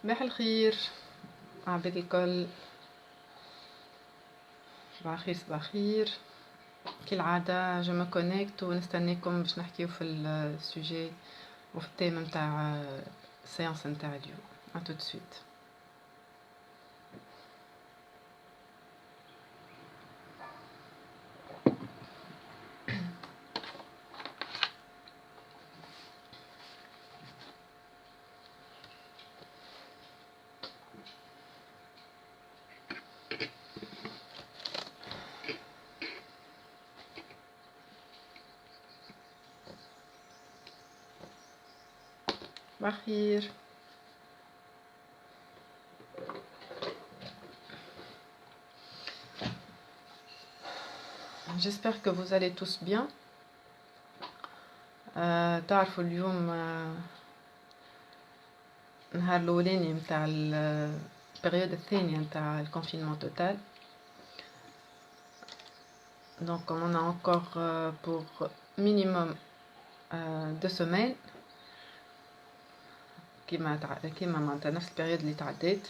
صباح الخير عباد الكل. صباح الخير صباح الخير. كالعادة جو مو كونيكت ونستناكم باش نحكيو في السوجي وفي التيم نتاع السيانس نتاع اليوم. ا تو سويت. صباح الخير. J'espère que vous allez tous bien. تعرفوا اليوم نهار الاولاني نتاع البريود الثانية نتاع الكونفينمون توتال. Donc on a encore pour minimum 2 semaines كيما معناتها نفس البريود اللي تعدات.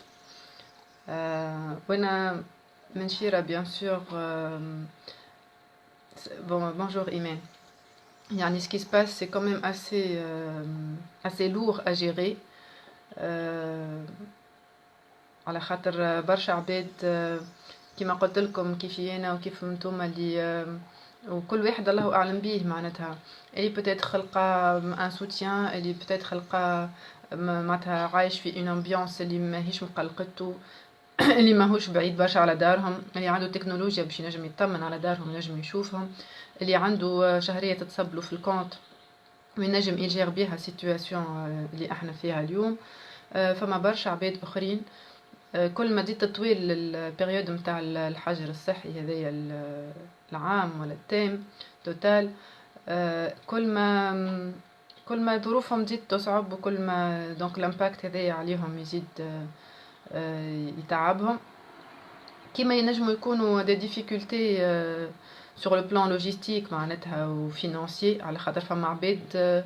وانا منشيرة بيان سور. Bonjour Imen. يعني ce qui se passe c'est quand même assez lourd à gérer. على خاطر برشا عباد كيما قلت لكم كيفي انا وكيف نتوما اللي وكل واحد الله اعلم به معناتها اللي بوتيت خلقه ان سوتيان اللي بوتيت خلقه معناتها عايش في اون امبيونس اللي ماهيش مقلقته اللي ماهوش بعيد برشا على دارهم اللي عنده تكنولوجيا باش ينجم يطمن على دارهم ينجم يشوفهم اللي عنده شهريه تتصبلو في الكونت وينجم يجير بيها السيتواسيون اللي احنا فيها اليوم. فما برشا عباد اخرين كل ما زدت تطويل البريود نتاع الحجر الصحي هذايا العام ولا التام توتال كل ما ظروفهم تزيد تصعب وكل ما دونك الامباكت هذايا عليهم يزيد يتعبهم كيما ينجموا يكونوا دي ديفيكولتي sur le plan logistique معناتها وفينانسي على خاطر فما عباد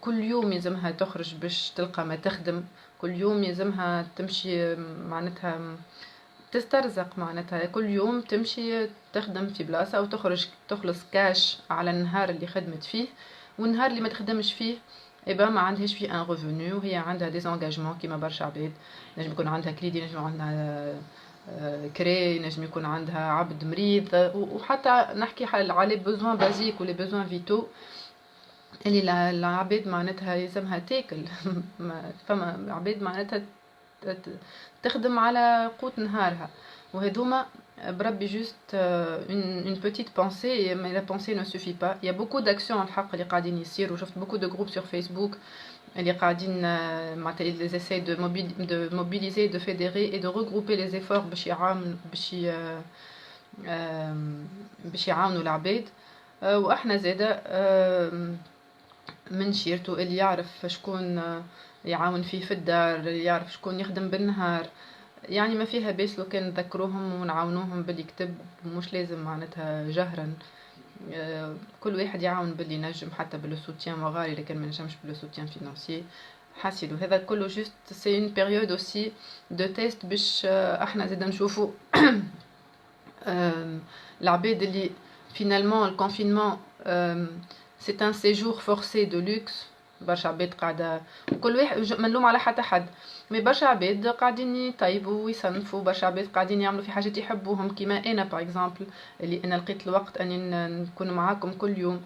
كل يوم يلزمها تخرج باش تلقى ما تخدم كل يوم يلزمها تمشي معناتها تسترزق معناتها كل يوم تمشي تخدم في بلاصة أو تخلص كاش على النهار اللي خدمت فيه والنهار اللي ما تخدمش فيه إبا ما عندهاش فيه ان ريفونو وهي عندها دي زونجاجمون كيما برشا عباد نجم يكون عندها كريدي نجم عندها كري نجم يكون عندها عبد مريض وحتى نحكي على لي بوزوان بازيك ولي بوزوان فيتو اللي العباد معناتها يلزمها تاكل. فما عباد معناتها تخدم على قوت نهارها وهذوما بربي جوست une petite pensée mais la pensée ne suffit pas. Il y a beaucoup d'actions الحق اللي قاعدين يصيروا وشفت beaucoup de groupes sur Facebook اللي قاعدين معناتها ils essayent de mobiliser de fédérer et de regrouper les efforts باش يعاونوا العباد. واحنا زاده من شيرتو اللي يعرف شكون يعاون فيه في الدار اللي يعرف شكون يخدم بالنهار يعني ما فيها باس لو كان نذكروهم ونعاونوهم باللي كتب مش لازم معناتها جهرا. كل واحد يعاون باللي نجم حتى بالسوتيان وغالي لكن ما نجمش بالسوتيان فينانسيي حاسيلو هذا كله جوست سي اون بيريود اوسي دو تيست باش احنا زاد نشوفوا العباد اللي فينالمون الكونفينمون c'est un séjour forcé de luxe. برشا عباد قاعدة وكل واحد ما نلوم على حتى حد مي برشا عباد قاعدين يطيبوا ويصنفوا برشا عباد قاعدين يعملوا في حاجات يحبوهم كيما انا باغ اكزامبل اللي انا لقيت الوقت اني نكون معاكم كل يوم.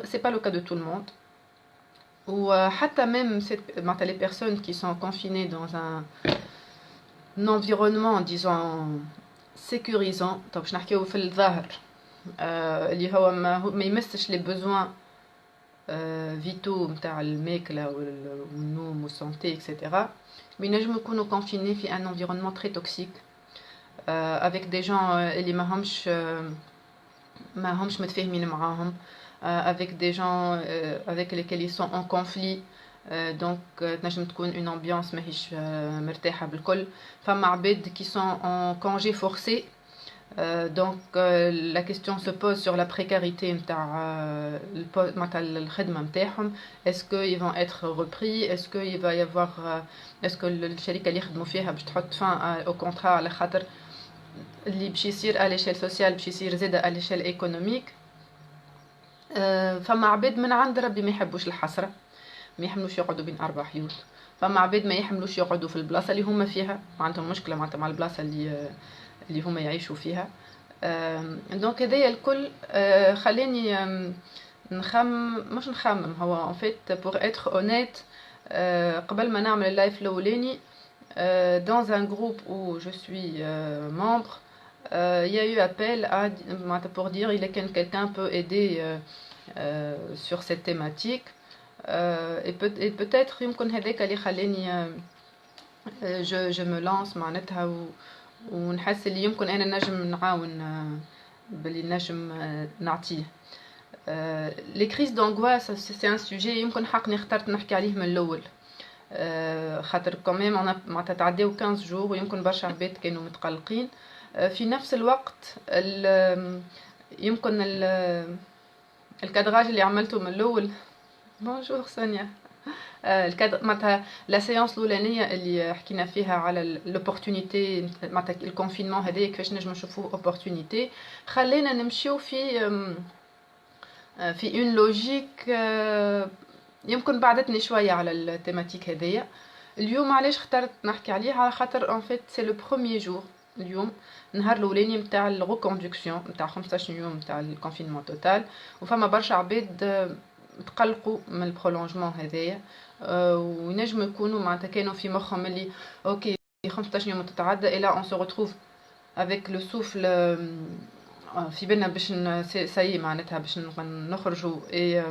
سي با لو كا دو تو الموند وحتى ميم معناتها لي بيرسون كي سون كونفيني دون ان environnement disons sécurisant. طب باش نحكيو في الظاهر اللي هو ما يمسش لي بوزوان فيتو نتاع الماكله والنوم والسونتي اكسيتيرا مي نجمو يكونوا كونفيني في ان انفيرونمون تري توكسيك avec des gens اللي ما همش متفاهمين معاهم avec des gens avec lesquels ils sont en conflit. دونك تنجم تكون اون امبيونس ماهيش مرتاحه بالكل. فما عباد كي سون ان كونجي فورسي Donc la question se pose sur la précarité نتاع الخدمة نتاعهم. Est-ce qu'ils vont être repris? Est-ce qu'il va y avoir est-ce que الشركة اللي يخدموا فيها باش تحط fin au contrat على خاطر اللي باش يصير à l'échelle sociale باش يصير زادة à l'échelle économique. فما عباد من عند ربي ما يحبوش الحسرة، ما يحملوش يقعدوا بين أربع حيوط. فما عباد ما يحملوش يقعدوا في البلاصة اللي هما فيها، ما عندهم مشكلة مع البلاصة اللي هما يعيشوا فيها. دونك هذايا الكل خلاني مش نخمم. هو en fait pour être honnête قبل ما نعمل اللايف الأولاني dans un groupe où je suis membre il y a eu appel à pour dire il est quelqu'un peut aider sur cette thématique et peut-être يمكن هذاك اللي خلاني je me lance معناتها ونحس اللي يمكن انا نجم نعاون باللي نجم نعطيه. لي كريز دونغواس سي ان سوجي يمكن حقني اخترت نحكي عليه من الاول خاطر كوميم انا معناتها تعداو 15 جور ويمكن برشا عباد كانوا متقلقين. في نفس الوقت يمكن الكادراج اللي عملته من الاول. بونجور سونيا. معناتها لا سيونس الاولانيه اللي حكينا فيها على لوبورتونيتي معناتها الكونفينمون هذايا كيفاش نجمو نشوفوه اوبورتونيتي خلينا نمشيو في اون لوجيك يمكن بعدتني شويه على التيماتيك هذايا. اليوم علاش اخترت نحكي عليه على خاطر ان فيت سي لو بروميير جور اليوم النهار الاولاني نتاع الريكوندكسيون نتاع 15 يوم نتاع الكونفينمون توتال وفما برشا عباد تقلقوا من البرولونجمون هذايا وينجموا يكونوا معناتها كانوا في مخهم اللي اوكي 15 يوم تتعدى الى اون سو ريتروف افيك لو سوفل في بالنا باش ساي معناتها باش نخرجوا اي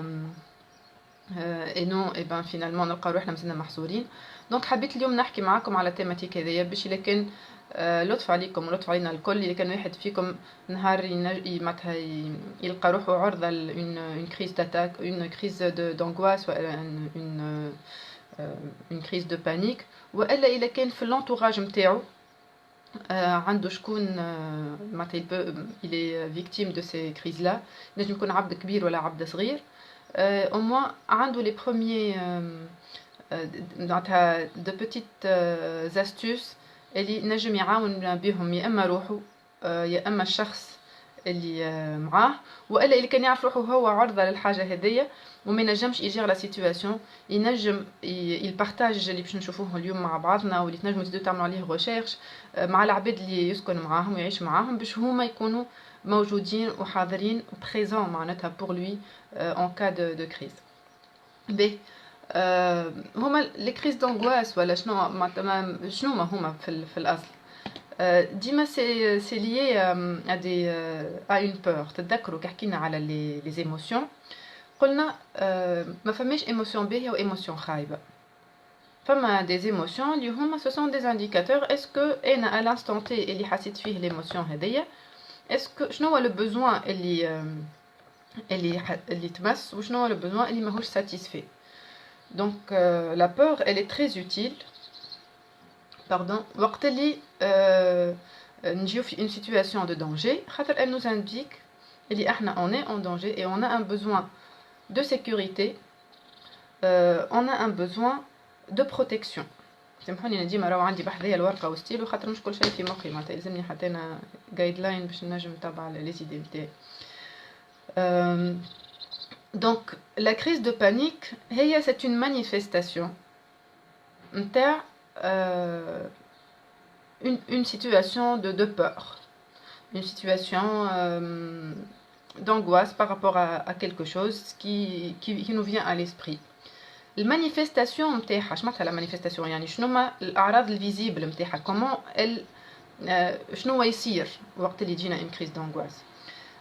نو اي بان فينالمون نلقاو روحنا مازلنا محصورين. دونك حبيت اليوم نحكي معاكم على التيماتيك هذايا باش الا كان لطف عليكم ولطف علينا الكل اللي كان واحد فيكم نهار معناتها يلقى روحه عرضة une crise d'attaque une crise d'angoisse ولا une crise de panique والا الا كان في l'entourage نتاعو عنده شكون معناتها il est victime de ces crises là نجم يكون عبد كبير ولا عبد صغير au moins عنده les premiers معناتها de petites astuces اللي نجم يعاون بهم يا اما روحه يا اما الشخص اللي معاه والا اللي كان يعرف روحه هو عرضه للحاجه هذيا وما ينجمش يجير لا سيتوياسيون ينجم يبارطاج اللي باش نشوفوه اليوم مع بعضنا واللي تنجموا تزيدوا تعملوا عليه ريشيرش مع العباد اللي يسكن معاهم ويعيش معاهم باش هما يكونوا موجودين وحاضرين بريزون معناتها بور لوي ان كا دو كريز. بي هما لي كريز دونغواس ولا شنو ما هما في الاصل ديما سي ليي ا دي ا اون بور. تتذكروا كي حكينا على لي ايموشن قلنا ما فماش ايموشن باهيه وايموشن خايبه. فما دي ايموشن اللي هما سو سون دي انديكاتور اسكو انا ا لانستون تي اللي حسيت فيه ليموشن هذيا اسكو شنو هو لو بوزوان اللي تمس وشنو هو لو بوزوان اللي ماهوش ساتيسفي. Donc la peur elle est très utile pardon وقت اللي نجيو في une situation de danger خاطر elle nous indique اللي احنا on est en danger et on a un besoin de sécurité on a un besoin de protection. سامحوني انا ديما راهو عندي بحذايا الورقه وستيلو خاطر مش كل شيء في مخي معناتها يلزمني حتى انا جايد لاين باش نجم نتبع لي زيدي نتاعي. Donc la crise de panique c'est une manifestation une situation de peur, une situation d'angoisse par rapport à quelque chose qui nous vient à l'esprit. المانيفستاسيون نتاعها شمعناتها لا مانيفستاسيون يعني شنو هما الاعراض الفيزيبل نتاعها كومون شنو هو يصير وقت اللي يجينا une crise d'angoisse.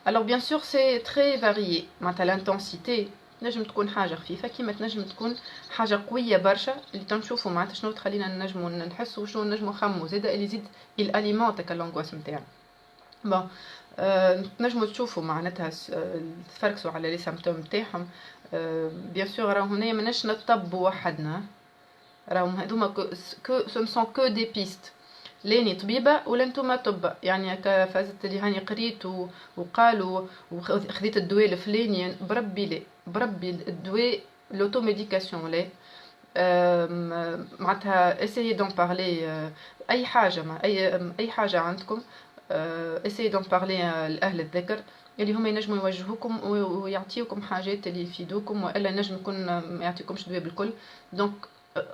Alors bien sûr c'est très varié معناتها الانتنسيتي نجم تكون حاجه خفيفه كيما تنجم تكون حاجه قويه برشا اللي تنشوفوا معناتها شنو تخلينا نجموا نحسوا وشنو نجموا نخموا زاده اللي يزيد الاليمونت كالانغواس نتاعنا. بون نجموا تشوفوا معناتها تفركسوا على لي سيمبتوم نتاعهم. بيان سور راهو هنايا ماناش نطبوا وحدنا راهو هذوما سو سون كو دي بيست لاني طبيبه ولا انتم طب، يعني فازت اللي هاني قريت وقالوا وخذيت الدواء الفلاني، بربي لا، بربي الدواء لوتو ميديكاسيون لا. معناتها اسيي دون بارلي، اي حاجه ما اي حاجه عندكم اسيي دون بارلي لاهل الذكر اللي هما ينجموا يوجهوكم ويعطيوكم حاجات اللي يفيدوكم، والا نجم يكون ما يعطيكمش دواء بالكل. دونك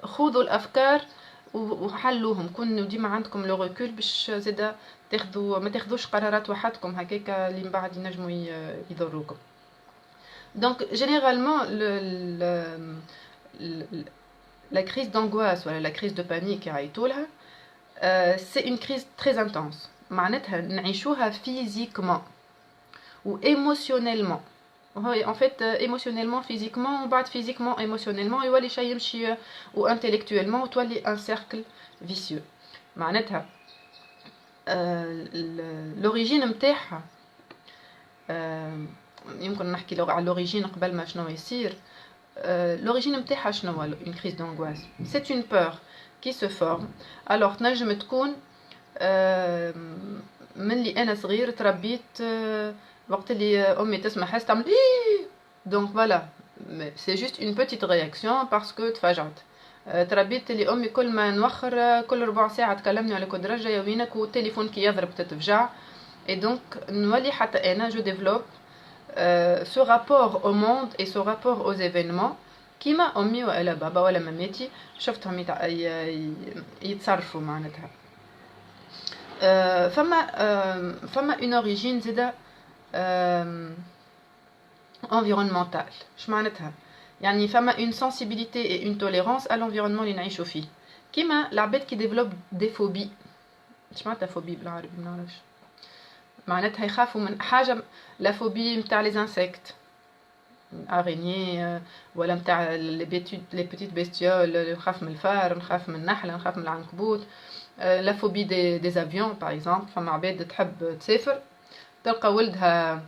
خذوا الافكار وحلوهم، كونوا ديما عندكم لو ريكول باش زاده تاخذوا، ما تاخذوش قرارات وحدكم هكاكا اللي من بعد ينجموا يضروكم. دونك جينيرالمون la crise d'angoisse ou la crise de panique يعيطوا لها c'est une crise très intense، معناتها نعيشوها physiquement ou émotionnellement. En fait émotionnellement physiquement وبعد physiquement émotionnellement يولي شيء يمشي و intellectuellement وتولي un cercle vicieux. معناتها l'origine نتاعها يمكن نحكي على l'origine قبل ما شنو يصير. L'origine نتاعها شنو هو une crise d'angoisse؟ c'est une peur qui se forme. alors تنجم تكون من اللي انا صغير تربيت وقت اللي امي تسمع حس تعمل donc voilà c'est juste une petite réaction parce que تفاجأت. تربيت اللي امي كل ما نوخر كل ربع ساعه تكلمني على كود رجع يوينك والتليفون كي يضرب تتفجع. et donc نولي حتى انا je développe ce rapport au monde et ce rapport aux événements كيما امي ولا بابا ولا مامتي شفتهم يتصرفوا معناتها. فما une origine زاده environnementale. اش معناتها؟ يعني فما une sensibilité et une tolérance à l'environnement اللي نعيشوا فيه. كيما العباد كي ديفلوب دي فوبي. اش معناتها فوبي بالعربي؟ ما نعرفش. معناتها يخافوا من حاجه، لا فوبي نتاع لي انسيكت اريني ولا نتاع لي بيتيت بيستيول، نخاف من الفار، نخاف من النحله، نخاف من العنكبوت. لا فوبي دي افيون باغ اكزومبل، فما عباد تحب تسافر تلقى ولدها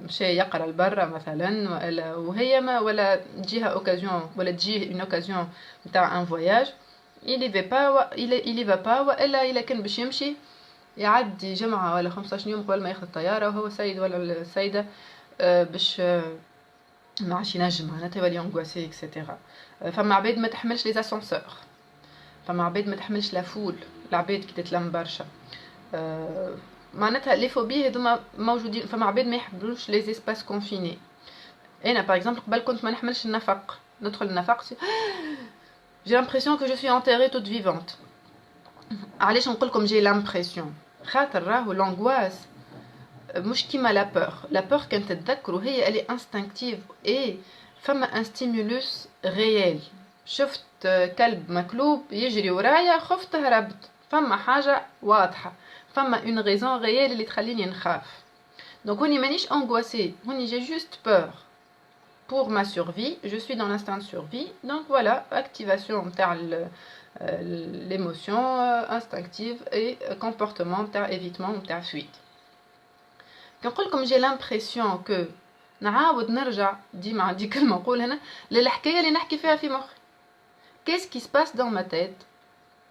مشى يقرا لبرا مثلا وهي ما ولا تجيها اوكازيون ولا تجيه اون اوكازيون نتاع ان فواياج il y va pas والا الا كان باش يمشي يعدي جمعه ولا 15 يوم قبل ما ياخذ الطياره وهو سيد ولا السيده باش ما عادش ينجم معناتها يولي انغواسي اكسيتيرا. فما عباد ما تحملش لي اسانسور، فما عباد ما تحملش لا فول، العباد كي تتلم برشا معناتها لي فوبي هذوما موجودين. فما عباد ما يحبوش لي اسباس كونفيني. انا باغ اكزومبل قبل كنت ما نحملش النفق، ندخل النفق j'ai l'impression que je suis enterrée toute vivante. علاش نقول لكم j'ai l'impression؟ خاطر راهو لونغواس مش كيما لا بور. لا بور كانت تتذكروا هي اللي انستانكتيف اي فما ان ستيمولوس ريال. شفت كلب مكلوب يجري ورايا خفت هربت، فما حاجه واضحه، فما اون ريزون ريال اللي تخليني نخاف. دونك هوني مانيش انغواسي، هوني جي جوست بور pour ma survie, je suis dans l'instinct de survie. Donc voilà, activation تاع l'émotion instinctive et comportement تاع évitement تاع fuite. كنقول لكم j'ai l'impression que نعاود نرجع ديما عندي كلمه نقول هنا للحكايه اللي نحكي فيها في مخي. qu'est-ce qui se passe dans ma tête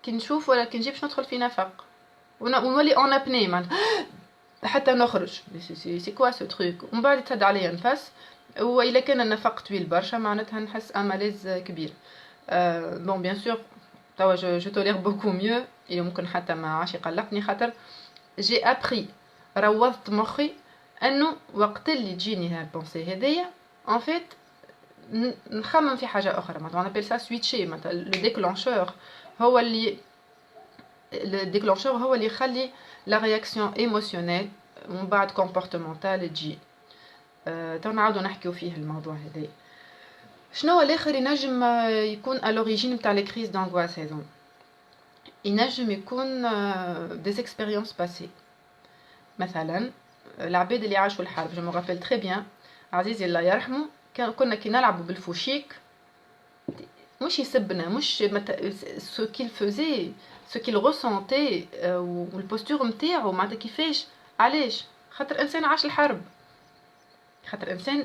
كي نشوف ولا كي نجي باش ندخل في نفق ونولي اون ابني معناتها حتى نخرج سي كوا سو تروك، ومن بعد تهد عليا نفس، واذا كان النفق طويل برشا معناتها نحس ان ماليز كبير. بون بيان سور توا جو تولير بوكو ميو، يمكن حتى ما عادش يقلقني خاطر جي ابري روضت مخي انه وقت اللي تجيني هالبونسي هذيا ان فيت نخمم في حاجه اخرى. معناتها اون ابل سا سويتشي، معناتها لو ديكلونشور هو اللي يخلي لا رياكسيون ايموشنيل ومن بعد كومبورتمونتال تجي. تو نعاودو نحكيو فيه الموضوع هذا. شنو هو الاخر ينجم يكون على لوريجين نتاع لي كريز دانغواس هذو؟ ينجم يكون دي اكسبيريونس باسي. مثلا العباد اللي عاشوا الحرب، جو مو رابيل تري بيان عزيزي الله يرحمه، كنا كي نلعبوا بالفوشيك مش يسبنا، مش سو كيل فوزي سو كيل ريسونتي والبوستور نتاعو معناتها كيفاش. علاش؟ خاطر انسان عاش الحرب، خاطر انسان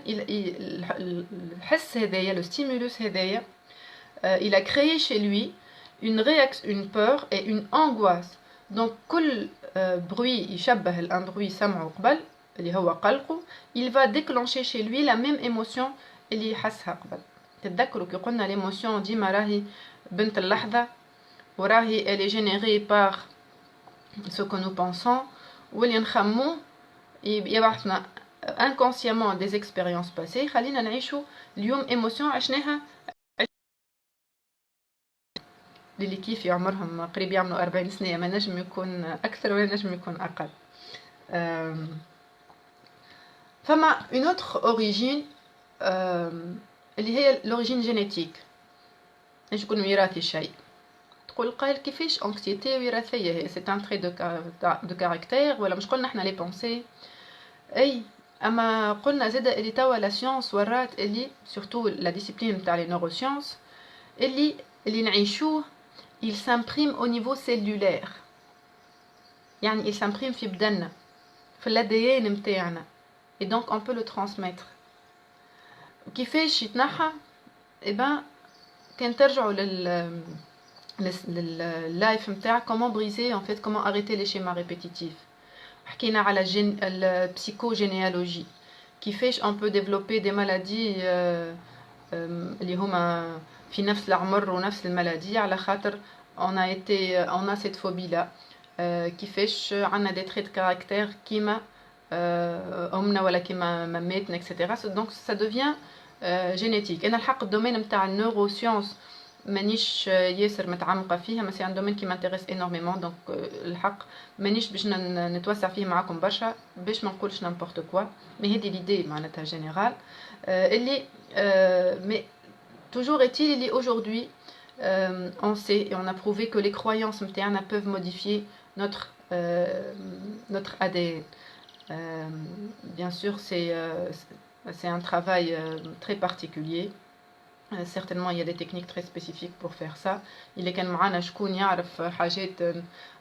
الحس هذايا لو ستيمولوس هذايا il a créé chez lui une réaction, une peur et une angoisse. Donc, كل bruit يشبه un bruit سمعه قبل اللي هو قلقه, il va déclencher chez lui la même émotion اللي يحسها قبل. تتذكروا كي قلنا l'émotion ديما راهي بنت اللحظة وراهي elle est générée par ce que nous pensons واللي نخمو يبعثنا inconsciemment des expériences passées. خلينا نعيشوا اليوم émotion عشناها اللي كيف عمرهم قريب يعملوا 40 سنة, ما نجم يكون أكثر ولا نجم يكون أقل. فما une autre origine اللي هي l'origine génétique. ايش يكون وراثي الشيء. تقول قال كيفاش anxiété وراثية هي c'est un trait de caractère ولا مش قلنا احنا les pensées. اي اما قلنا زاد اللي توا لا سيونس ورات اللي surtout la discipline نتاع les neurosciences اللي نعيشوه il s'imprime au niveau cellulaire. يعني il s'imprime في بدننا في l'ADN نتاعنا et donc on peut le transmettre. كيفاش يتنحى؟ eh ben كان ترجعوا لللايف نتاع comment briser en fait, comment arrêter les schémas répétitifs. حكينا على البسيكوجينيالوجي كيفاش on peut développer des maladies اللي هما في نفس العمر ونفس المالادي على خاطر on a cette phobie là. كيفاش عندنا des traits de caractère كيما أمنا ولا كيما مامتنا etc. donc ça devient génétique. أنا الحق الدومين نتاع النيوروسيونس مانيش ياسر متعمقه فيها, بس يعني دومين كي مانتيريس انورميمون, دونك الحق مانيش باش نتوسع فيه معاكم برشا باش ما نقولش نيمبورت كوا, مي هذه ليدي معناتها جينيرال اللي مي toujours est-il اللي aujourd'hui on sait et on a prouvé que les croyances نتاعنا peuvent modifier notre ADN. Bien sûr c'est un travail très particulier. Certainement il y a des techniques très spécifiques pour faire ça. اللي كان معنا شكون يعرف حاجات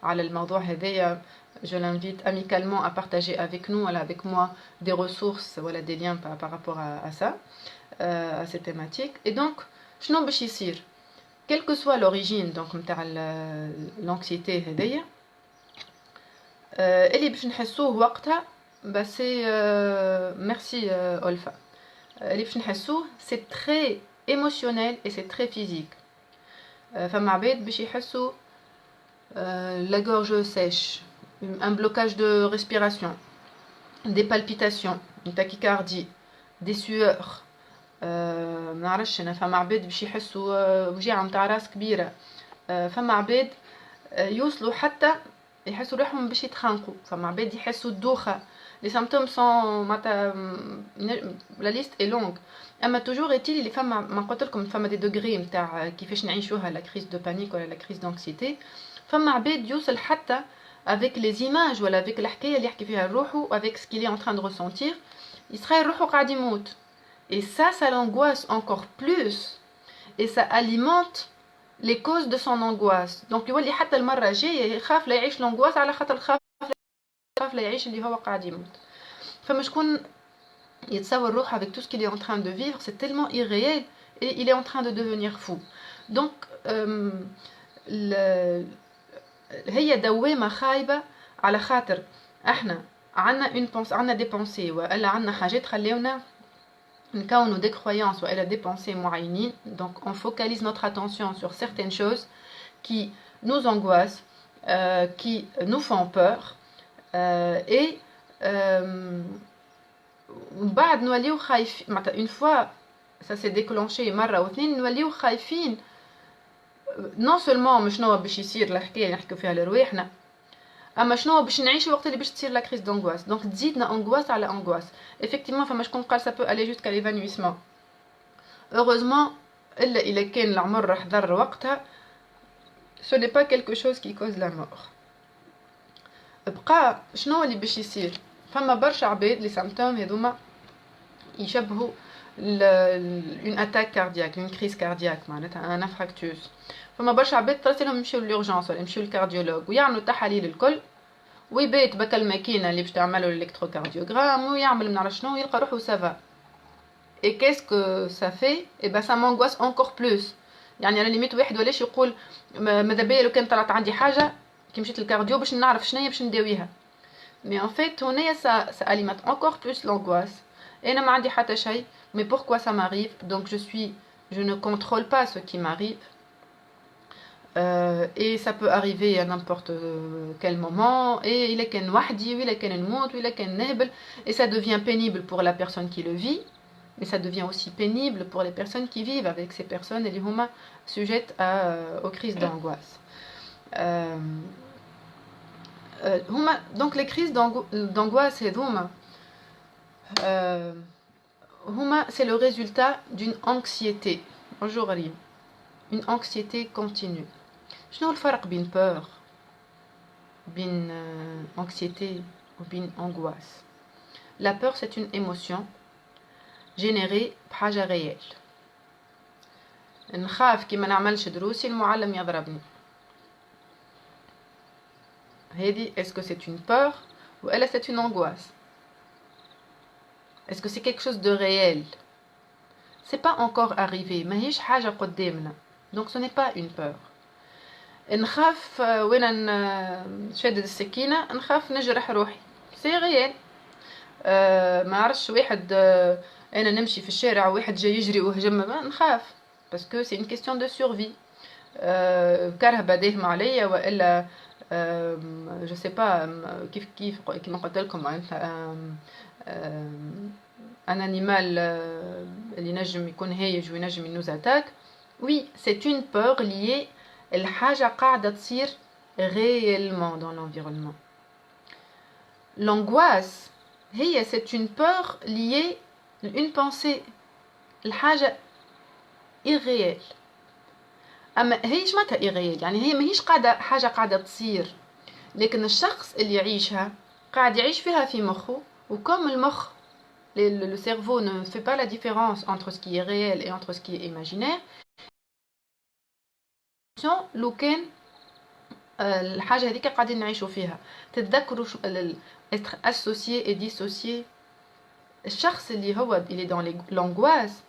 على الموضوع هذايا, je l'invite amicalement à partager avec nous, avec moi, des ressources, voilà, des liens par rapport à ça, à cette thématique. Et donc شنو باش يصير quelle que soit l'origine donc نتاع l'anxiété هذايا اللي باش نحسوه وقتها بس merci Olfa, اللي باش نحسوه c'est très émotionnel et c'est très physique. فما عباد باش يحسوا la gorge sèche, un blocage de respiration, des palpitations, une tachycardie, des sueurs. ما نعرفش انا, فما عباد باش يحسوا وجيعه نتاع راس كبيره, فما عباد يوصلوا حتى يحسوا روحهم باش يتخنقوا, فما عباد يحسوا الدوخه. les symptômes sont la liste est longue. اما toujours est-il اللي فما ما قلت لكم فما دي دوغري نتاع كيفاش نعيشوها لا كريز دو بانيك ولا لا كريز دانكسيتي. فما عباد يوصل حتى avec les images ولا avec الحكايه اللي يحكي فيها روحو, avec ce qu'il est en train de ressentir, يتخيل روحو قاعد يموت. Et ça l'angoisse encore plus, et ça alimente les causes de son angoisse. Donc يولي حتى المره الجايه يخاف لا يعيش l'angoisse على خاطر خاف لا يعيش اللي هو قاعد يموت. فما شكون يتصور روحه avec tout ce qu'il est en train de vivre, c'est tellement irréel et il est en train de devenir fou. Donc هي دوامه خايبه على خاطر احنا عندنا des pensées ولا عندنا حاجات خليونا نكونوا des croyances ولا des pensées معينين. Donc on focalise notre attention sur certaines choses qui nous angoissent, qui nous font peur, et بعد نوليو خايفين. معناتها une fois ça s'est déclenché مرة واثنين نوليو خايفين non seulement مش شنو باش يصير الحكاية اللي نحكيو فيها لرواحنا, اما شنو باش نعيشوا وقت اللي باش تصير لا كريز دونغواس. دونك تزيدنا انغواس على انغواس. effectivement فما شكون قال ça peut aller jusqu'à l'évanouissement. heureusement الا اذا كان العمر حضر وقتها ce n'est pas quelque chose qui cause la mort. بقى شنو اللي باش يصير؟ فما برشا عباد لي سيمبتوم هذوما يشبهوا une attaque cardiaque, une crise cardiaque, معناتها un infarctus. فما برشا عباد طلعت لهم يمشيو للورجونس ولا يمشيو للكارديولوج ويعملوا التحاليل الكل, ويبيت بك الماكينه اللي باش تعملوا الالكتروكارديوغرام ويعمل منعرف شنو ويلقى روحو سافا. et qu'est-ce que ça fait? et ben ça m'angoisse encore plus. يعني على ليميت واحد ولاش يقول ماذا بيا لو كان طلعت عندي حاجه كي مشيت للكارديو باش نعرف شنو هي باش نداويها. مي ان فيت هنايا ça alimente encore plus l'angoisse. انا ما عندي حتى شيء mais pourquoi ça m'arrive, donc je ne contrôle pas ce qui m'arrive. Et ça peut arriver à n'importe quel moment, et il est qu'un wahdi, il est qu'un mout, il est qu'un nebel, et ça devient pénible pour la personne qui le vit, mais ça devient aussi pénible pour les personnes qui vivent avec ces personnes et les huma sujettes aux crises d'angoisse. Donc les crises d'angoisse et d'huma, c'est le résultat d'une anxiété. Bonjour Ali. Une anxiété continue. شنو الفرق بين peur, بين anxiété ou بين angoisse? La peur c'est une émotion générée بحاجة réelle. نخاف كي ما نعملش دروسي المعلم يضربني. هذه est-ce que c'est une peur ou elle c'est une angoisse? Est-ce que c'est quelque chose de réel? C'est pas encore arrivé, ماهيش حاجة قدامنا. Donc ce n'est pas une peur. نخاف وانا نشدد السكينة نخاف نجرح روحي. سي غيال. ما عرفش واحد انا نمشي في الشارع واحد جاي يجري وهجم نخاف باسكو سي une question de survie. كرهبة داهم عليا والا جو سي با كيف كيما قلت لكم معناتها ان انيمال اللي نجم يكون هايج وينجم ينوز اتاك. Oui, c'est une peur liée الحاجة قاعدة تصير réellement dans l'environnement. L'angoisse, c'est une peur liée à une pensée الحاجة irréelle. أما هي معناتها irréelle يعني هي ماهيش حاجة قاعدة تصير لكن الشخص اللي يعيشها قاعد يعيش فيها في مخه وكم المخ le cerveau ne fait pas la différence entre ce qui est réel et entre ce qui est imaginaire. لو كان الحاجة هذيك قاعدين نعيشوا فيها تتذكروا être associé et dissocié. الشخص اللي هو il est dans l'angoisse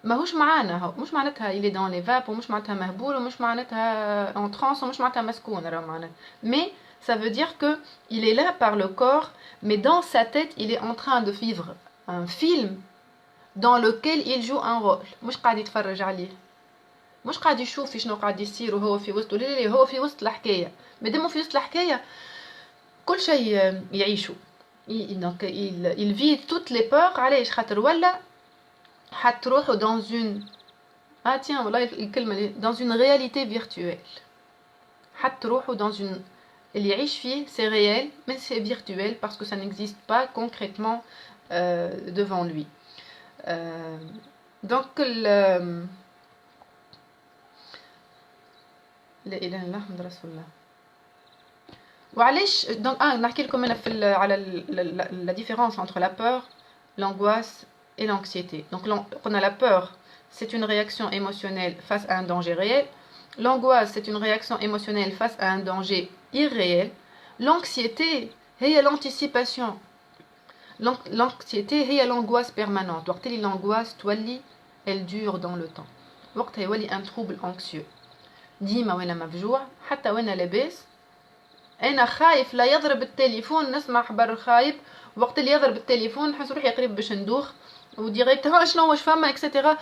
ماهوش معانا مش معناتها il est dans les vapes ومش معناتها مهبول ومش معناتها en transe ومش معناتها مسكون راه معناتها mais ça veut dire que il est là par le corps mais dans sa tête il est en train de vivre un film dans lequel il joue un rôle مش قاعد يتفرج عليه مش قاعد يشوف في شنو قاعد يصير وهو في وسط لا هو في وسط الحكايه مادام في وسط الحكايه كل شيء يعيشه. Donc il vit toutes les peurs علاش خاطر ولا حتروحوا dans une tiens والله الكلمه dans une réalité virtuelle. حتروحوا dans une اللي يعيش فيه c'est réel mais c'est virtuel parce que ça n'existe pas concrètement devant lui. Donc لا اله الا الله محمد رسول الله. وعلاش دونك نحكي لكم انا في على la différence entre la peur, l'angoisse et l'anxiété. Donc on a la peur, c'est une réaction émotionnelle face à un danger réel. L'angoisse, c'est une réaction émotionnelle face à un danger irréel. L'anxiété, هي l'anticipation. L'anxiété هي l'angoisse permanente. وقت اللي l'angoisse تولي elle dure dans le temps. وقتها يولي un trouble anxieux. ديما وانا مفجوع حتى وانا لاباس انا خايف لا يضرب التليفون نسمع خبر خايب وقت اللي يضرب التليفون نحس روحي قريب باش ندوخ وديريكت شنو واش فما اكسترا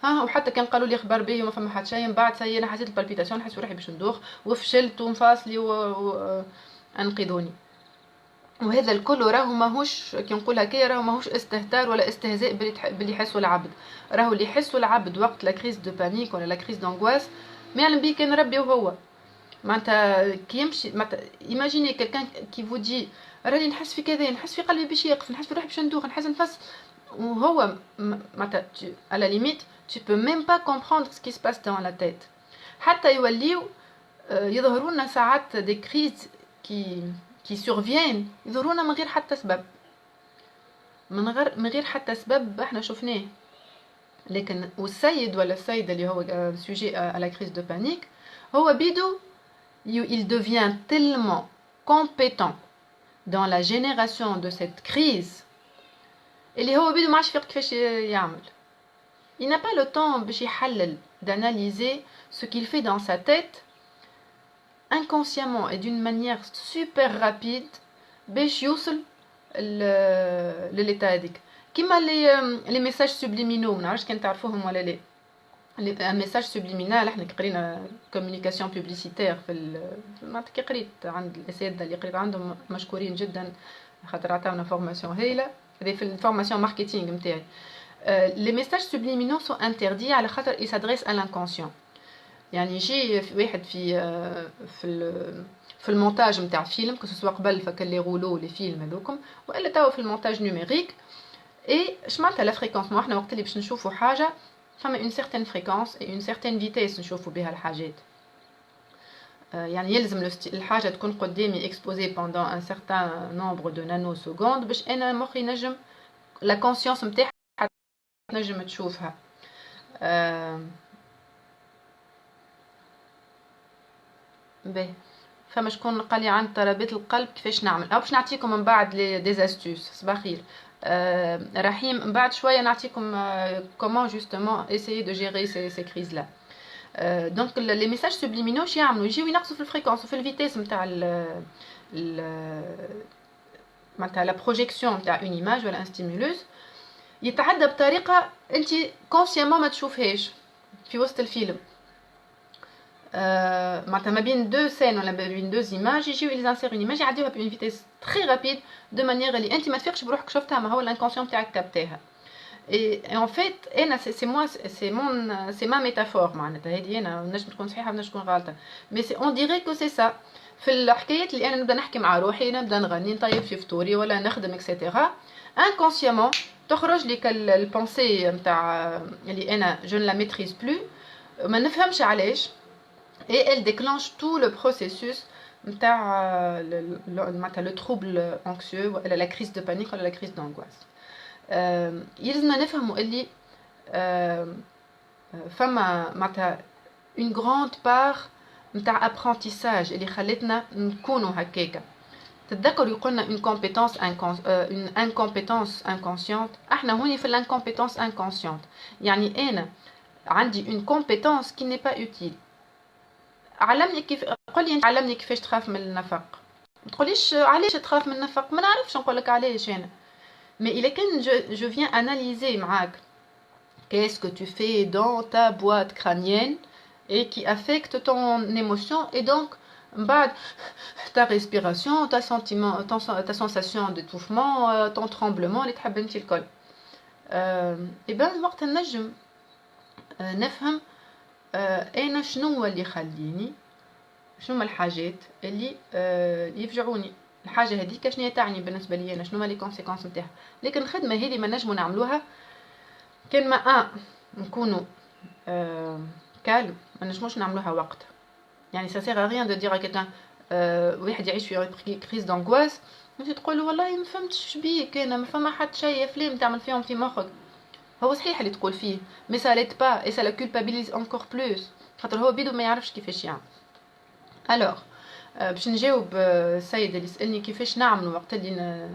وحتى كان قالوا لي خبر باهي وما فما حتى شيء من بعد سي انا حسيت البالبيتاسيون نحس روحي باش ندوخ وفشلت ومفاصلي انقذوني. وهذا الكل راهو ماهوش كي نقول هكايا راهو ماهوش استهتار ولا استهزاء باللي يحسوا العبد. راهو اللي يحسوا العبد وقت لا كريز دو بانيك ولا لا كريز دانغواس ما يعلم بيه كان ربي وهو معناتها كي يمشي معناتها ايماجيني كالكان كي فو دي راني نحس في كذا نحس في قلبي باش يقف نحس في روحي باش ندوخ نحس نفس وهو معناتها à la limite tu peux même pas comprendre ce qui se passe dans la tête. حتى يوليو يظهروا لنا ساعات دي كريز qui surviennent يظهروا لنا من غير حتى سبب من غير حتى سبب احنا شفناه. لكن والسيد ولا السيدة اللي هو sujet à la crise de panique هو بيدو il devient tellement compétent dans la génération de cette crise اللي هو بيدو ما عادش يفيق كيفاش يعمل. il n'a pas le temps باش يحلل d'analyser ce qu'il fait dans sa tête inconsciemment et d'une manière super rapide باش يوصل للإيتا هذيك كيما لي ميساج سوبليمينو ما نعرفش كان تعرفوهم ولا لا ان ميساج سوبليمينال احنا قرينا كوميونيكاسيون بوبليسيتير معناتها كي قريت عند الاساتذه اللي قريت عندهم مشكورين جدا خاطر عطاونا فورماسيون هايله هذه في الفورماسيون ماركتينغ نتاعي لي ميساج سوبليمينو سو انتردي على خاطر il s'adresse à l'inconscient يعني يجي واحد في المونتاج نتاع فيلم كو سوا قبل فك لي رولو لي فيلم هذوكم والا توا في المونتاج نوميريك اي شمالتها لا فريكونس ما احنا وقت اللي باش نشوفوا حاجه فما اون سيغتين فريكونس اي اون سيغتين فيتيس نشوفوا بها الحاجات يعني يلزم الحاجه تكون قدامي اكسبوزي بوندون ان سيغتان نومبر دو نانو سكوند باش انا مخي نجم لا كونسيونس نتاعها نجم تشوفها باهي فما شكون قال لي عن ضربات القلب كيفاش نعمل او باش نعطيكم من بعد لي ديزاستوس صباح خير رحيم من بعد شويه نعطيكم كومون جوستومون ايسايي دو جيري سي كريز لا دونك لي ميساج سوبليمينو واش يعملوا يجيو ينقصوا في الفريكونس وفي الفيتيس نتاع معناتها لا بروجيكسيون نتاع اون ايماج ولا ان ستيمولوس يتعدى بطريقه انت كونسيامون ما تشوفهاش في وسط الفيلم معناتها ما بين دو سين ولا ما بين دو ايماج يجيو ils insèrent une image يعديوها بون فيتيس تري رابيد دو مانيير اللي انت ما تفيقش بروحك شفتها ما هو الانكونسيون تاعك كابتاها et en fait انا c'est moi c'est ma métaphore معناتها هذه انا نجم تكون صحيحه ونجم تكون غلطه mais c'est on dirait que c'est ça في الحكايات اللي انا نبدا نحكي مع روحي نبدا نغني نطيب في فطوري ولا نخدم اكسيتيرا inconsciemment تخرج لك البونسي نتاع اللي انا je ne la maîtrise plus ما نفهمش علاش et elle déclenche tout le processus le trouble anxieux la crise de panique ou la crise d'angoisse يلزمنا نفهموا اللي فما معناتها une grande part نتاع apprentissage اللي خلتنا نكونوا هكاكا تتذكروا يقولنا une incompétence inconsciente احنا هوني في l'incompétence inconsciente يعني انا عندي une compétence qui n'est pas utile علمني كيف قل لي انت علمني كيفاش تخاف من النفق ما تقوليش علاش تخاف من النفق ما نعرفش نقول لك علاش انا mais il est quand je viens analyser معاك qu'est-ce que tu fais dans ta boîte crânienne et qui affecte ton émotion et donc بعد ta respiration ta sentiment ta sensation d'étouffement ton tremblement اللي تحب انت الكل et ben وقت نجم نفهم انا شنو اللي يخليني شنو الحاجات اللي يفجعوني الحاجه هذيك شنو تعني بالنسبه لي انا شنو لي كونسيكونس نتاعها لكن الخدمه هذه ما نجمو نعملوها كان ما نكونوا كالم ما نجموش نعملوها وقت يعني ça sert à rien de dire à quelqu'un واحد يعيش في كريز دانغواس انت تقول له والله ما فهمتش بيك انا ما فما حد شيء افلام تعمل فيهم في مخك هو صحيح اللي تقول فيه mais ça l'aide pas et ça la culpabilise encore plus خاطر هو بيدو ما يعرفش كيفاش يعمل alors باش نجاوب السيد اللي سالني كيفاش نعملوا وقت اللي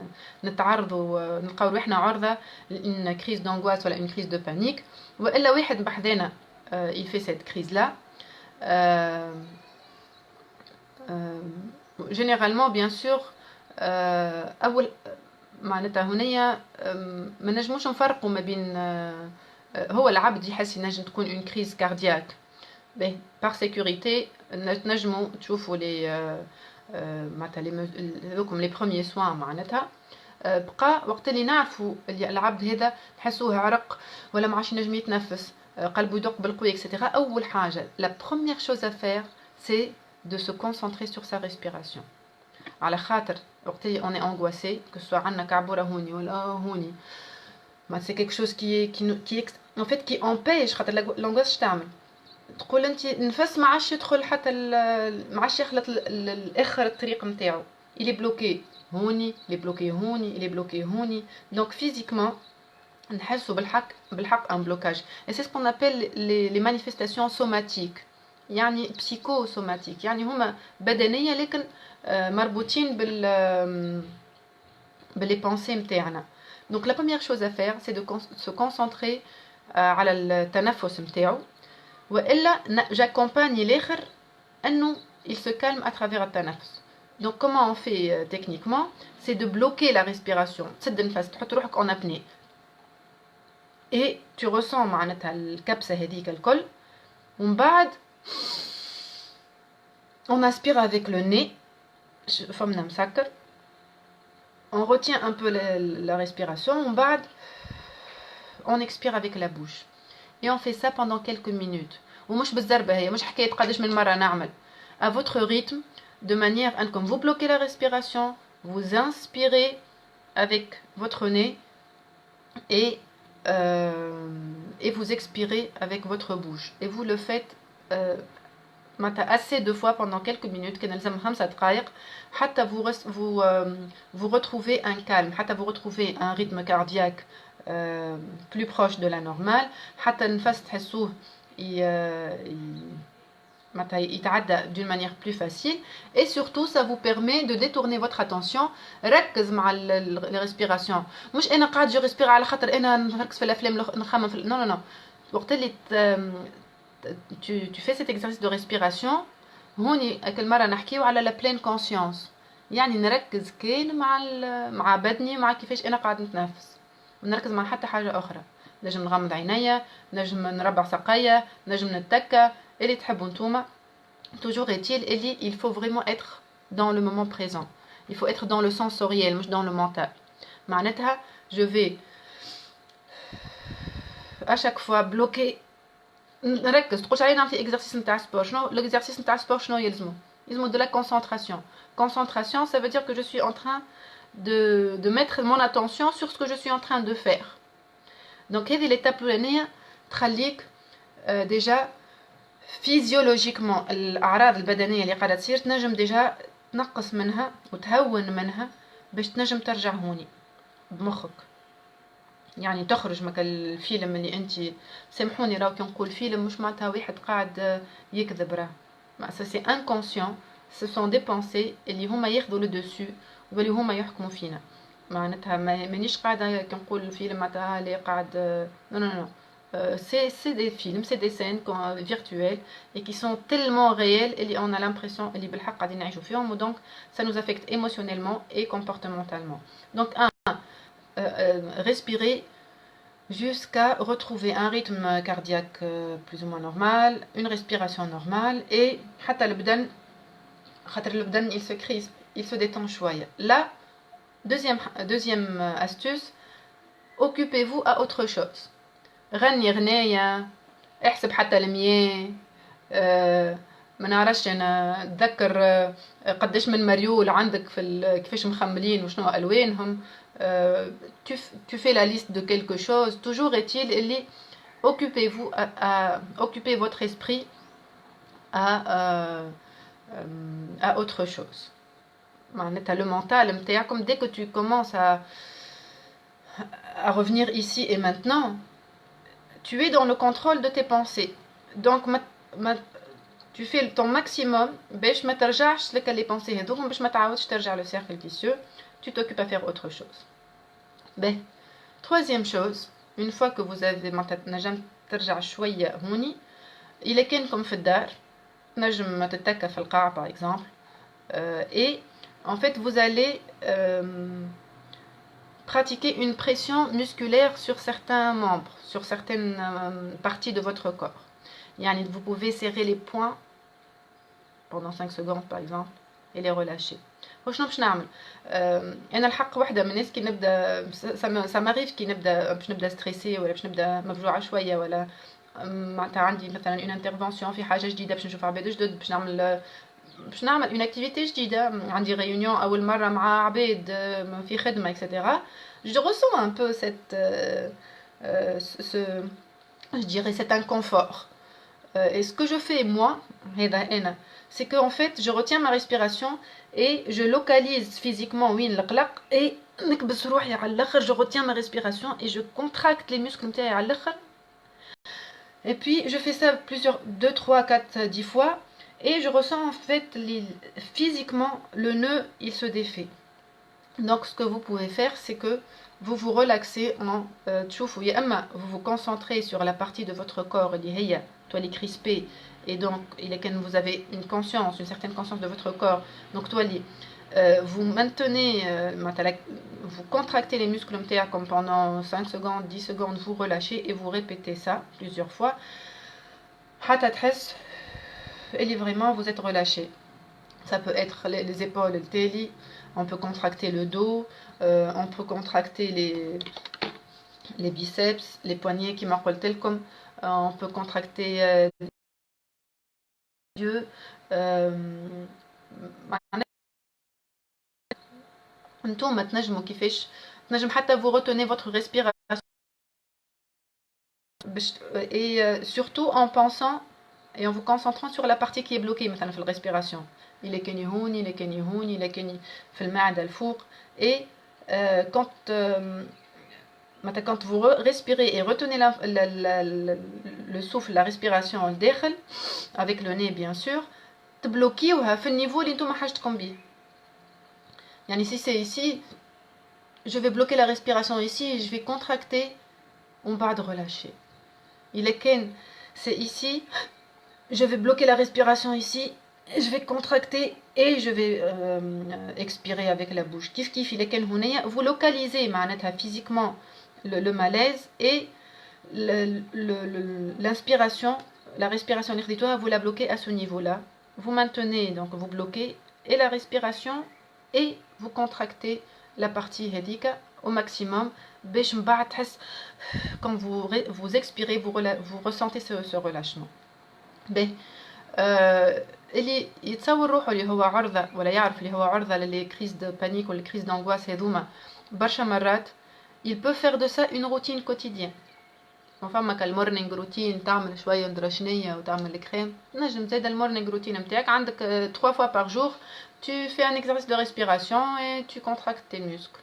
نتعرضوا نلقاو روحنا عرضه لان كريز دانغواس ولا une crise de panique والا واحد بحذانا il fait cette crise là généralement bien sûr اول معناتها هنيا ما نجموش نفرقوا ما بين هو العبد يحس ينجم تكون اون كريز كاردياك باهي بار سيكوريتي نجموا تشوفوا لي معناتها هذوكم لي بروميي سوان معناتها بقى وقت اللي نعرفوا اللي العبد هذا نحسوه عرق ولا ما عادش ينجم يتنفس قلبه يدق بالقوي اكسيتيرا اول حاجه لا بروميير شوز ا فير سي de se concentrer sur sa respiration على خاطر وقت اللي on est angoissé que ce soit عندنا كعبوره هوني ولا هوني ما c'est quelque chose qui en fait qui empêche خاطر l'angoisse تعمل تقول انت النفس ما عادش يدخل حتى ما عادش يخلط الاخر الطريق نتاعو il est bloqué هوني il est bloqué هوني il est bloqué هوني donc physiquement نحسوا بالحق un blocage et c'est ce qu'on appelle les manifestations somatiques يعني psychosomatique يعني هما بدنيه لكن مربوطين باللي بونسي نتاعنا donc la première chose à faire c'est de se concentrer على التنفس نتاعو j'accompagne l'akhar انه il se calme à travers التنفس. Donc comment on fait techniquement, c'est de bloquer la respiration. تسد النفس تحط روحك en apnée. Et tu ressens معناتها الكبسة هذيك الكل. ومن بعد on aspire avec le nez. فمنا مسكر. On retient un peu la respiration. ومن بعد on expire avec la bouche. Et on fait ça pendant quelques minutes. ومش بالزربة هي مش حكاية قداش من مرة نعمل. À votre rythme, de manière à comme vous bloquez la respiration, vous inspirez avec votre nez et vous expirez avec votre bouche. Et vous le faites assez de fois pendant quelques minutes, vous retrouvez un calme, vous retrouvez un rythme cardiaque plus proche de la normale, d'une manière plus facile, et surtout ça vous permet de détourner votre attention. ركز مع les respirations. مش انا قاعد جو ريسبير على خاطر انا نركز في الافلام نخمم في non non non. وقت اللي tu fais cet exercice de respiration هوني كل مره نحكيو على la pleine conscience. يعني نركز كان مع بدني مع كيفاش انا قاعد نتنفس. ونركز مع حتى حاجه اخرى. نجم نغمض عينيا، نجم نربع ساقيا، نجم نتكا. اللي تحبوا نتوما. Toujours est-il, il faut vraiment être dans le moment présent. Il faut être dans le sensoriel, مش dans le mental. معناتها je vais à chaque fois bloquer. نركز تقولش علينا نعمل exercice نتاع sport. شنو l'exercice نتاع sport شنو يلزمو؟ يلزمو de la concentration. Concentration, ça veut dire que je suis en train de mettre mon attention sur ce que je suis en train de faire. Donc هذه l'étape الأولانية تخليك déjà فيزيولوجيكمون الاعراض البدنيه اللي قاعده تصير تنجم ديجا تنقص منها وتهون منها باش تنجم ترجع هوني بمخك. يعني تخرج مك الفيلم اللي انت سامحوني راهو كي نقول فيلم مش معناتها واحد قاعد يكذب راه سي انكونسيون. سو سون دي بونسي اللي هما ياخذوا لو دوسو واللي هما يحكموا فينا. معناتها مانيش قاعده كي نقول الفيلم معناتها اللي قاعد نو نو نو. C'est des films, c'est des scènes virtuelles et qui sont tellement réelles et on a l'impression donc ça nous affecte émotionnellement et comportementalement. Donc respirer jusqu'à retrouver un rythme cardiaque plus ou moins normal, une respiration normale et il se crispe, il se détend شوية. Là, deuxième astuce, occupez-vous à autre chose. غني غناية، احسب حتى المياه، ما نعرفش انا اتذكر قداش من مريول عندك في كيفاش مخملين وشنو الوانهم. tu fais la liste de quelque chose. Toujours est-il اللي occupez-vous occupez votre esprit à autre chose. معناتها le mental نتاعكم dès que tu commences à revenir ici et maintenant, tu es dans le contrôle de tes pensées. Donc tu fais ton maximum باش ما ترجعش لك les pensées هذوما باش ما تعاودش ترجع le cercle vicieux. Tu t'occupes à faire autre chose. Ben, troisième chose, une fois que vous avez نجم ترجع شويه هوني إلا كانكم في الدار نجم تتكا في القاع par exemple et en fait vous allez pratiquer une pression musculaire sur certains membres, sur certaines parties de votre corps. Yani, vous pouvez serrer les poings pendant 5 secondes par exemple et les relâcher. وشنو باش نعمل؟ انا الحق وحده من الناس كي نبدا ساماريف كي نبدا باش نبدا ستريسي ولا باش نبدا مفجوعه شويه ولا معناتها عندي مثلا اون انترفونسيون في حاجه جديده باش نشوف عباد جدد باش نعمل اون اكتيفيتي جديده عندي ريونيون اول مره مع عباد في خدمه اكسيتيرا. Je ressens un peu je dirais cet inconfort. Et ce que je fais moi, c'est que en fait je retiens ma respiration et je localise physiquement وين القلق et نكبس روحي على الاخر. Je retiens ma respiration et je contracte les muscles نتاعي على الاخر. Et puis je fais ça 2, 3, 4, 10 fois et je ressens en fait physiquement le nœud il se défait. Donc ce que vous pouvez faire c'est que vous vous relaxez en vous vous concentrez sur la partie de votre corps اللي هي تولي crispé, et donc vous avez une certaine conscience de votre corps, donc تولي vous maintenez, vous contractez les muscles comme pendant 5 secondes, 10 secondes, vous relâchez et vous répétez ça plusieurs fois. Et vraiment vous êtes relâché. Ça peut être les épaules, le teli, on peut contracter le dos, on peut contracter les biceps, les poignets qui marquent tel comme, on peut contracter les yeux. انتم تنجموا كيفاش تنجم حتى vous retenez votre respiration et surtout en pensant et en vous concentrant sur la partie qui est bloquée مثلا في الريسبيراسيون il est كاني هون il est كاني هون il est كاني في المعدة الفوق et quand vous respirez et retenez le souffle, la respiration الداخل avec le nez bien sûr تبلوكيوها في النيفو اللي نتوما حاجتكم بيه. يعني si c'est ici, je vais bloquer la respiration ici et je vais contracter, on va de relâcher. Il est ken, c'est ici, je vais bloquer la respiration ici, je vais contracter et je vais expirer avec la bouche. Kif kif, il est ken houneya, vous localisez physiquement le malaise et l'inspiration, la respiration nirditoire, vous la bloquez à ce niveau-là. Vous maintenez, donc vous bloquez et la respiration et vous contractez la partie hédika au maximum. Quand vous expirez, vous ressentez ce relâchement. اللي يتصور روحه اللي هو عرضة ولا يعرف اللي هو عرضة للي كريز دو بانيك ولا كريز دانغواس هذوما برشا مرات il peut faire de ça une routine quotidienne. فما كالمورنينغ روتين تعمل شويه ندرا شنيه وتعمل الكريم نجم زاد المورنينغ روتين نتاعك عندك 3 fois par jour tu fais un exercice de respiration et tu contractes tes muscles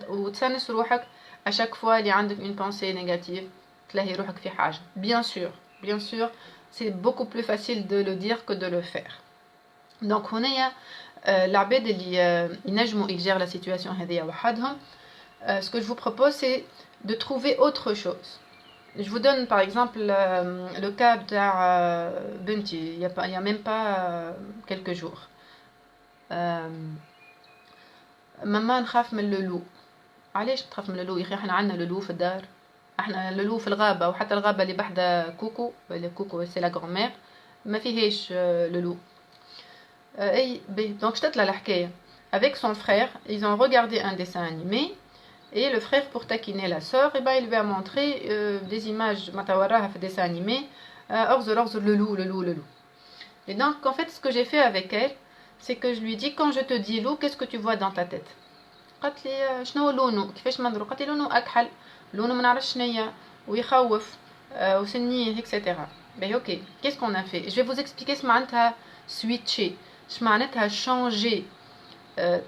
وتسنس روحك à chaque fois اللي عندك une pensée négative تلاهي روحك في حاجه. bien sûr c'est beaucoup plus facile de le dire que de le faire. donc هنايا العباد اللي ينجموا يجير la situation هذيا وحدهم. Ce que je vous propose c'est de trouver autre chose. Je vous donne par exemple le cas de Benti, il y a même pas quelques jours. ماما نخاف من اللولو. علاش تخاف من اللولو؟ يا اخي احنا عندنا لولو في الدار، احنا اللولو في الغابه وحتى الغابه اللي بحدا كوكو ولا كوكو سي لا غرامير ما فيهاش لولو. اي donc شتت لها الحكايه. Avec son frère, ils ont regardé un dessin animé. Et le frère, pour taquiner la sœur, il lui a montré des images matawaraha fait dessin animé, le loup. Et donc, en fait, ce que j'ai fait avec elle, c'est que je lui dis, quand je te dis loup, qu'est-ce que tu vois dans ta tête? قالت لي شنو لونه كيفاش منظرو؟ قالت لي لونه اكحل، لونه ما نعرفش شنيا ويخوف وسنيه etc. Ben ok, qu'est-ce qu'on a fait? Je vais vous expliquer ce معناتها switcher, ce معناتها changer,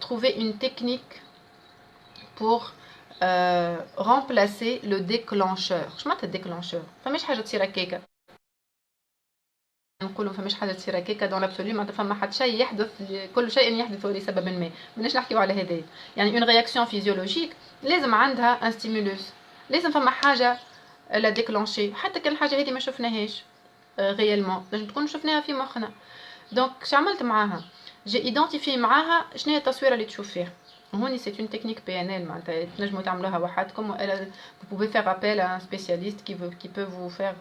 trouver une technique pour remplacer le déclencheur. شو معناتها déclencheur؟ فماش حاجه تصير هكاكا. نقولوا فماش حاجه تصير هكاكا دون لابسولو معناتها فما حتى شيء يحدث، كل شيء يحدث لسبب ما. ماناش نحكيو على هذا. يعني اون رياكسيون فيزيولوجيك لازم عندها ان ستيمولوس، لازم فما حاجه لا ديكلونشي، حتى كان الحاجه هذه ما شفناهاش ريالمون، لازم تكون شفناها في مخنا. دونك اش عملت معاها؟ جي ايدونتيفي معاها شنو هي التصويره اللي تشوف فيها. هوني c'est une technique PNL معناتها تنجموا تعملوها وحدكم. Vous pouvez faire appel à un spécialiste qui peut vous faire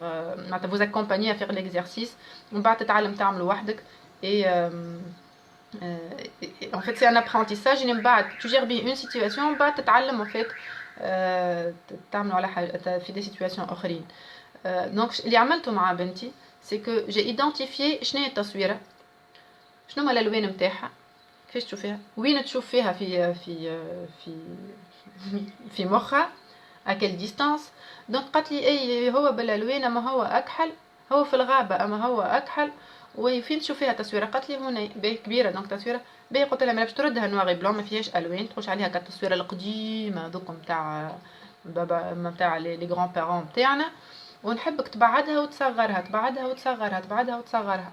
معناتها vous accompagner à faire l'exercice ومن بعد تتعلم تعمله وحدك. Et en fait c'est un apprentissage. من بعد tu gères bien une situation ومن بعد تتعلم en fait تعملوا على حاجه في des situations اخرين. donc اللي عملته مع بنتي c'est que j'ai identifié شنو هي التصويره، شنو هما الالوان نتاعها، كيفاش تشوفيها، وين تشوف فيها في مخها à quelle distance. دونك قالت لي اي هو بالالوان اما هو اكحل، هو في الغابه اما هو اكحل، وفين تشوف فيها تصويره؟ قالت لي هنا باهي كبيره دونك تصويره باهي. قلت لها ما باش تردها نواري بلون ما فيهاش الوان، تخش عليها كالتصويره القديمه دوك نتاع بابا نتاع لي غران بارون نتاعنا، ونحبك تبعدها وتصغرها تبعدها وتصغرها تبعدها وتصغرها.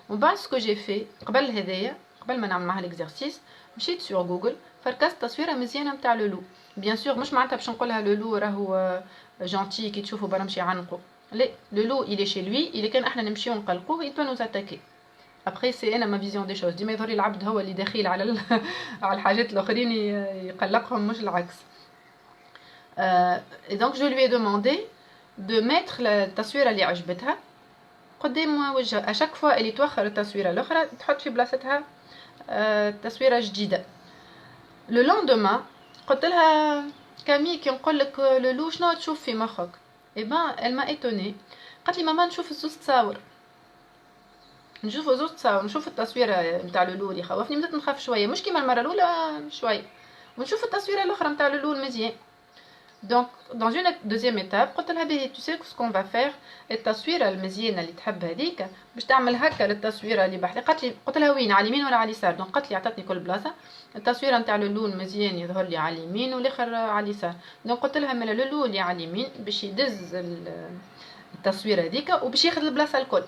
ومن بعد سكو جي في قبل هذايا قبل ما نعمل معها الاكزرسيس مشيت سور جوجل فركزت تصويره مزيانه نتاع لولو. بيان سور مش معناتها باش نقولها لولو راهو جونتي كي تشوفوا برمشي عنقو، Le loup, il est chez lui, il est quand احنا نمشيو نقلقوه, il peut nous attaquer. Après, c'est ma vision des choses. ديما يظهر لي العبد هو اللي دخيل على على الحاجات الآخرين يقلقهم مش العكس. Et donc je lui ai demandé de mettre التصويرة اللي عجبتها قدام وجهها. À chaque fois اللي توخر التصويرة الأخرى تحط في بلاصتها تصويرة جديدة. Le lendemain قلت لها كامي كي نقول لك لولو شنو تشوف في مخك؟ Eh ben, elle m'a étonnée. قالت لي ماما نشوف الزوز تصاور. نشوف زوز تصاور، نشوف التصويره نتاع لولو اللي خوفني، بدات نخاف شويه، مش كيما المره الاولى شويه، ونشوف التصويره الاخرى نتاع لولو المزيان. دونك dans une deuxième étape قلت لها باهي tu sais ce qu'on va faire، التصويره المزيانه اللي تحب هذيك باش تعمل هكا للتصويره اللي بحلي. قلت لها وين، على اليمين ولا على اليسار؟ دونك قالت لي عطاتني كل بلاصه، التصويره نتاع لولو المزيان يظهر لي على اليمين والاخر على اليسار. دونك قلت لها من لولو اللي على اليمين باش يدز التصويره هذيك وباش ياخذ البلاصه الكل.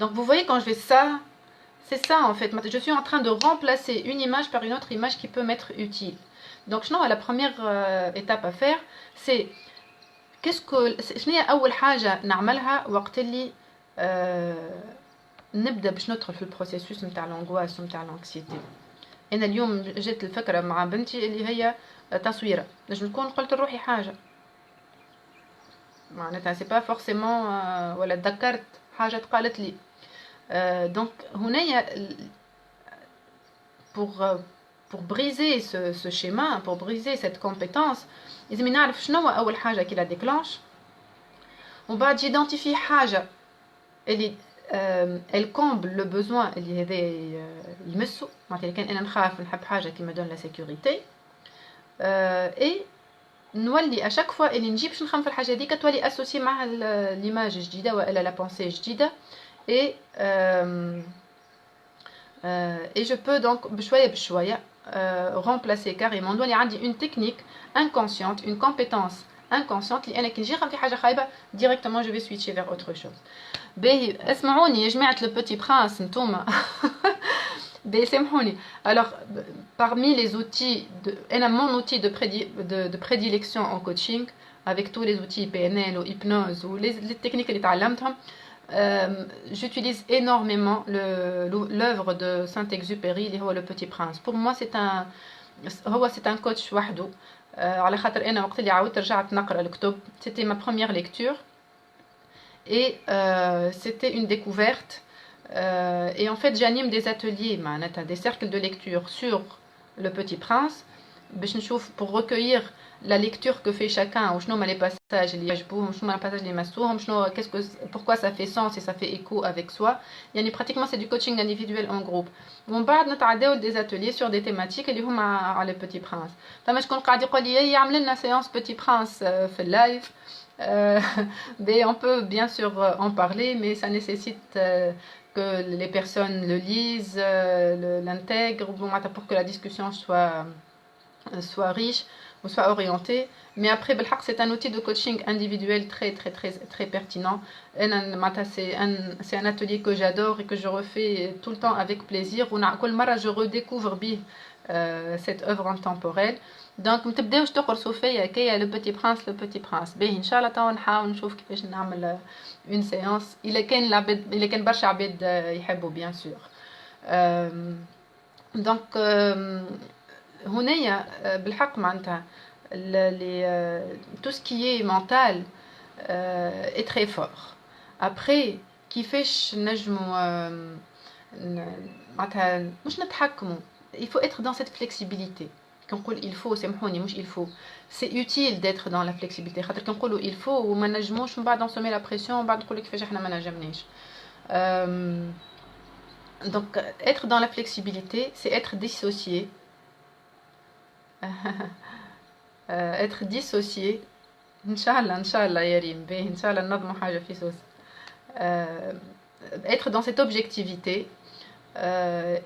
Donc vous voyez quand je fais ça, c'est ça en fait, je suis en train de remplacer une image par une autre image qui peut m'être utile. Donc la première étape à faire, c'est qu'est-ce que شنو هي اول حاجه نعملها وقت اللي نبدا باش ندخل في البروسيسوس نتاع لونغواس ونتاع لانكسيتي. انا اليوم جات الفكره مع بنتي اللي هي تصويره، نجم نكون قلت لروحي حاجه معناتها سي با فورسيمون ولا تذكرت حاجه قالت لي. دونك هنايا pour briser ce schéma, pour briser cette compétence, لازم نعرف شنو اول حاجه كي لا ديكلانش، ومن بعد جيدونتيفي حاجه اللي elle comble le besoin اللي هذا يمسو. معناتها كان انا نخاف نحب حاجه كي ما دون لا سيكوريتي، اي نولي اشاك فوا اللي نجيب باش نخمم في الحاجه هذيك تولي اسوسي معها ليماج جديده والا لا بونسي جديده. Et je peux donc بشويه بشويه remplacer carrément. نولي عندي une technique inconsciente, une compétence inconsciente اللي انا كي نجي نخمم في حاجه خايبه directement je vais switcher vers autre chose. باهي اسمعوني يا جماعه لو بوتي برانس نتوما. باهي سامحوني. Alors parmi les outils mon outil de prédilection en coaching avec tous les outils PNL ou hypnose ou les techniques اللي تعلمتهم, j'utilise énormément l'œuvre de Saint-Exupéry اللي هو le Petit Prince. Pour moi c'est un coach وحده, على خاطر انا وقت اللي عاودت رجعت نقرا الكتب c'était ma première lecture et c'était une découverte. Et en fait j'anime des ateliers معناتها des cercles de lecture sur le Petit Prince باش نشوف pour recueillir la lecture que fait chacun, وشنو هما les passages اللي يعجبوهم, شنو هما les passages اللي يمسوهم, شنو pourquoi ça fait sens et ça fait écho avec soi. يعني pratiquement c'est du coaching individuel en groupe. ومن بعد نتعداو des ateliers sur des thématiques اللي هما على Petit Prince. فما شكون قاعد يقول لي يعمل لنا séance Petit Prince في اللايف. Mais on peut bien sûr en parler, mais ça nécessite que les personnes le lisent, l'intègrent, pour que la discussion soit riche ou soit orientée. Mais après c'est un outil de coaching individuel très très très très pertinent. C'est un atelier que j'adore et que je refais tout le temps avec plaisir. Je redécouvre cette œuvre intemporelle. دونك متبداوش تقرصوا فيا كيا لو بيتي برانس لو بيتي برانس. باهي ان شاء الله توا نحاول نشوف كيفاش نعمل اون سيونس الا كان برشا عباد يحبوا بيان سور. دونك هنايا بالحق معناتها tout ce qui est mental est très fort. Après كيفاش نجموا معناتها مش نتحكموا, il faut être dans cette flexibilité. il faut سامحوني مش il faut, c'est utile d'être dans la flexibilité. خاطر كنقولوا il faut وما نجموش من بعد on se met la pression ومن بعد نقولوا كيفاش احنا ما نجمناش. Donc être dans la flexibilité c'est être dissocié. être dissocié ان شاء الله يا ريم. باهي ان شاء الله ننظموا حاجه في سوس. Être dans cette objectivité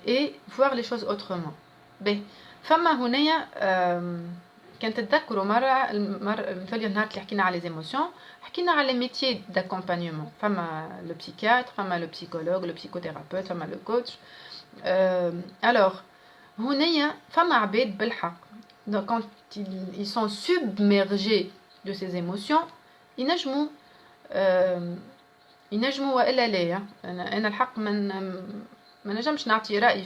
et voir les choses autrement. باهي فما هنايا كنت تذكروا مرة مثلا نهار اللي حكينا على les émotions حكينا على les métiers d'accompagnement. فما le psychiatre, فما le psychologue, le psychothérapeute, فما le coach. Alors هنايا فما عباد بالحق quand ils sont submergés de ces émotions ينجموا ينجموا والا لا. انا الحق ما نجمش نعطي رايي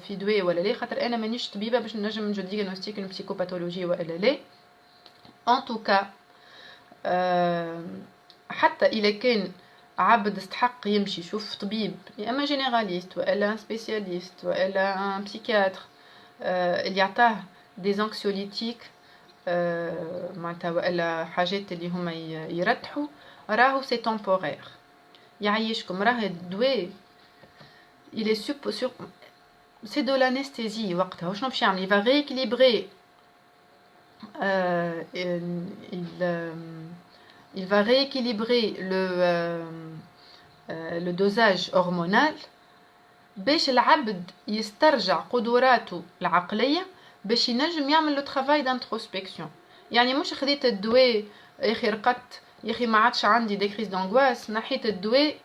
في دواء ولا لا، خاطر انا مانيش طبيبه باش نجم نجو ديغنوستيك اون بسيكوباثولوجي ولا لا. ان توكا حتى اذا كان عبد استحق يمشي يشوف طبيب، يا اما جينيراليست والا سبيسياليست والا بسيكياتر اللي يعطاه دي زانكسيوليتيك معناتها والا حاجات اللي هما يرتحوا، راهو سي تمبورير يعيشكم. راه الدواء il est sur c'est de l'anesthésie وقتها. وشنو باش يعمل؟ il va rééquilibrer il va rééquilibrer le dosage hormonal باش العبد يسترجع قدراته العقليه باش ينجم يعمل لو ترافاي دانتروسبكسيون. يعني مش خديت الدواء يا اخي رقدت يا اخي ما عادش عندي دي كريز دانغواس نحيت الدواء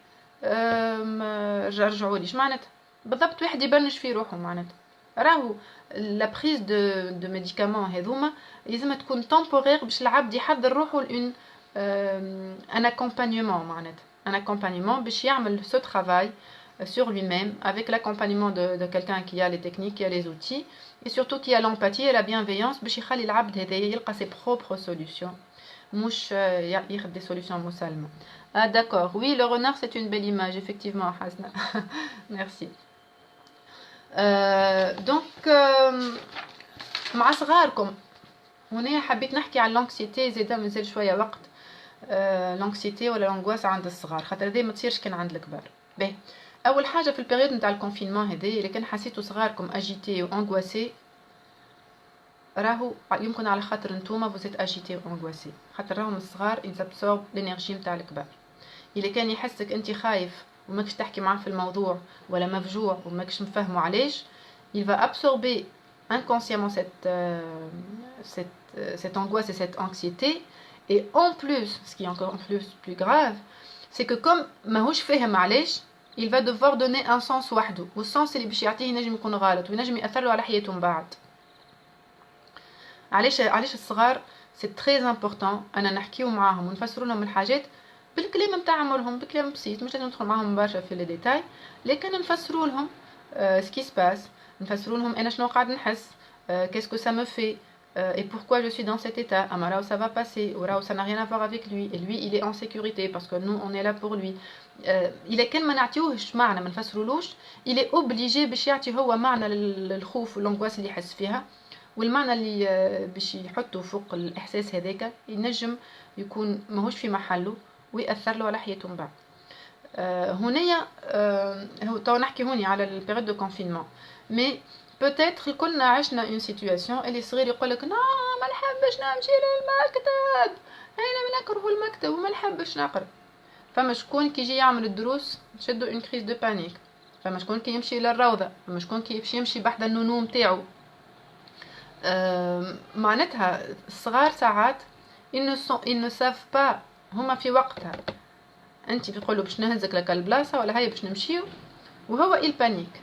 رجعوا لي. معناتها بالضبط واحد يبنش في روحه. معناتها راهو لا بريز دو ميديكامون هذوما لازم تكون تمبورير باش العبد يحضر روحه لون ان اكومبانيمون. معناتها ان اكومبانيمون باش يعمل سو ترافاي sur lui-même avec l'accompagnement de quelqu'un qui a les techniques, qui a les outils et surtout qui a l'empathie et la bienveillance باش يخلي العبد هذايا يلقى ses propres solutions مش ياخذ des solutions مسالمة. Ah d'accord, oui le renard c'est une belle image effectivement Hasna. Merci. Donc مع صغاركم هنا حبيت نحكي عن لانكسيتي زيدا مازال شويه وقت. لانكسيتي ولا لانغواس عند الصغار خاطر هذه ما تصيرش كان عند الكبار. باهي اول حاجه في البيريود نتاع الكونفينمون هذه اللي كان حسيتوا صغاركم اجيتي وانغواسي راهو يمكن على خاطر نتوما فوزيت اجيتي وانغواسي خاطر راهم الصغار يزابسورب لينيرجي نتاع الكبار. اذا كان يحسك انت خايف وماكش تحكي معاه في الموضوع ولا مفجوع وماكش مفهمه علاش il va absorber inconsciemment cette angoisse et cette anxiété. Et en plus, ce qui est encore plus grave, c'est que comme ماهوش فاهم علاش il va devoir donner un sens وحده والسنس اللي باش يعطيه ينجم يكون غلط وينجم ياثر له على حياته من بعد. علاش الصغار سي تري امبورطون انا نحكيو معاهم ونفسروا لهم الحاجات بالكلام نتاع عمرهم بكلام بسيط مش لازم ندخل معاهم برشا في لي ديتاي لكن نفسروا لهم سكي سباس نفسروا لهم انا شنو قاعد نحس qu'est-ce que ça me fait et pourquoi je suis dans cet état. Amara ça va passer ou ça n'a rien à voir avec lui et lui il est en sécurité parce que nous on est là pour lui. إلا كان ما نعطيوهش معنى ما نفسرولوش il est obligé باش يعطي هو معنى للخوف والانغواس اللي يحس فيها والمعنى اللي باش يحطه فوق الاحساس هذاك ينجم يكون ماهوش في محله ويأثر له على حياته من بعد. هنايا هو تو نحكي هوني على البيريود دو كونفينمون مي بوتيتر الكلنا عشنا اون سيتوياسيون اللي صغير يقول لك لا ما نحبش نمشي للمكتب انا نكره المكتب وما نحبش نقرا. فما شكون كي يجي يعمل الدروس شدوا اون كريز دو بانيك. فما شكون كي يمشي للروضه. فما شكون كي يمشي بحذا النونو نتاعو. معناتها الصغار ساعات ils ne savent pas هما في وقتها انت تقولوا باش نهزك لك البلاصه ولا هيا باش نمشيو وهو البانيك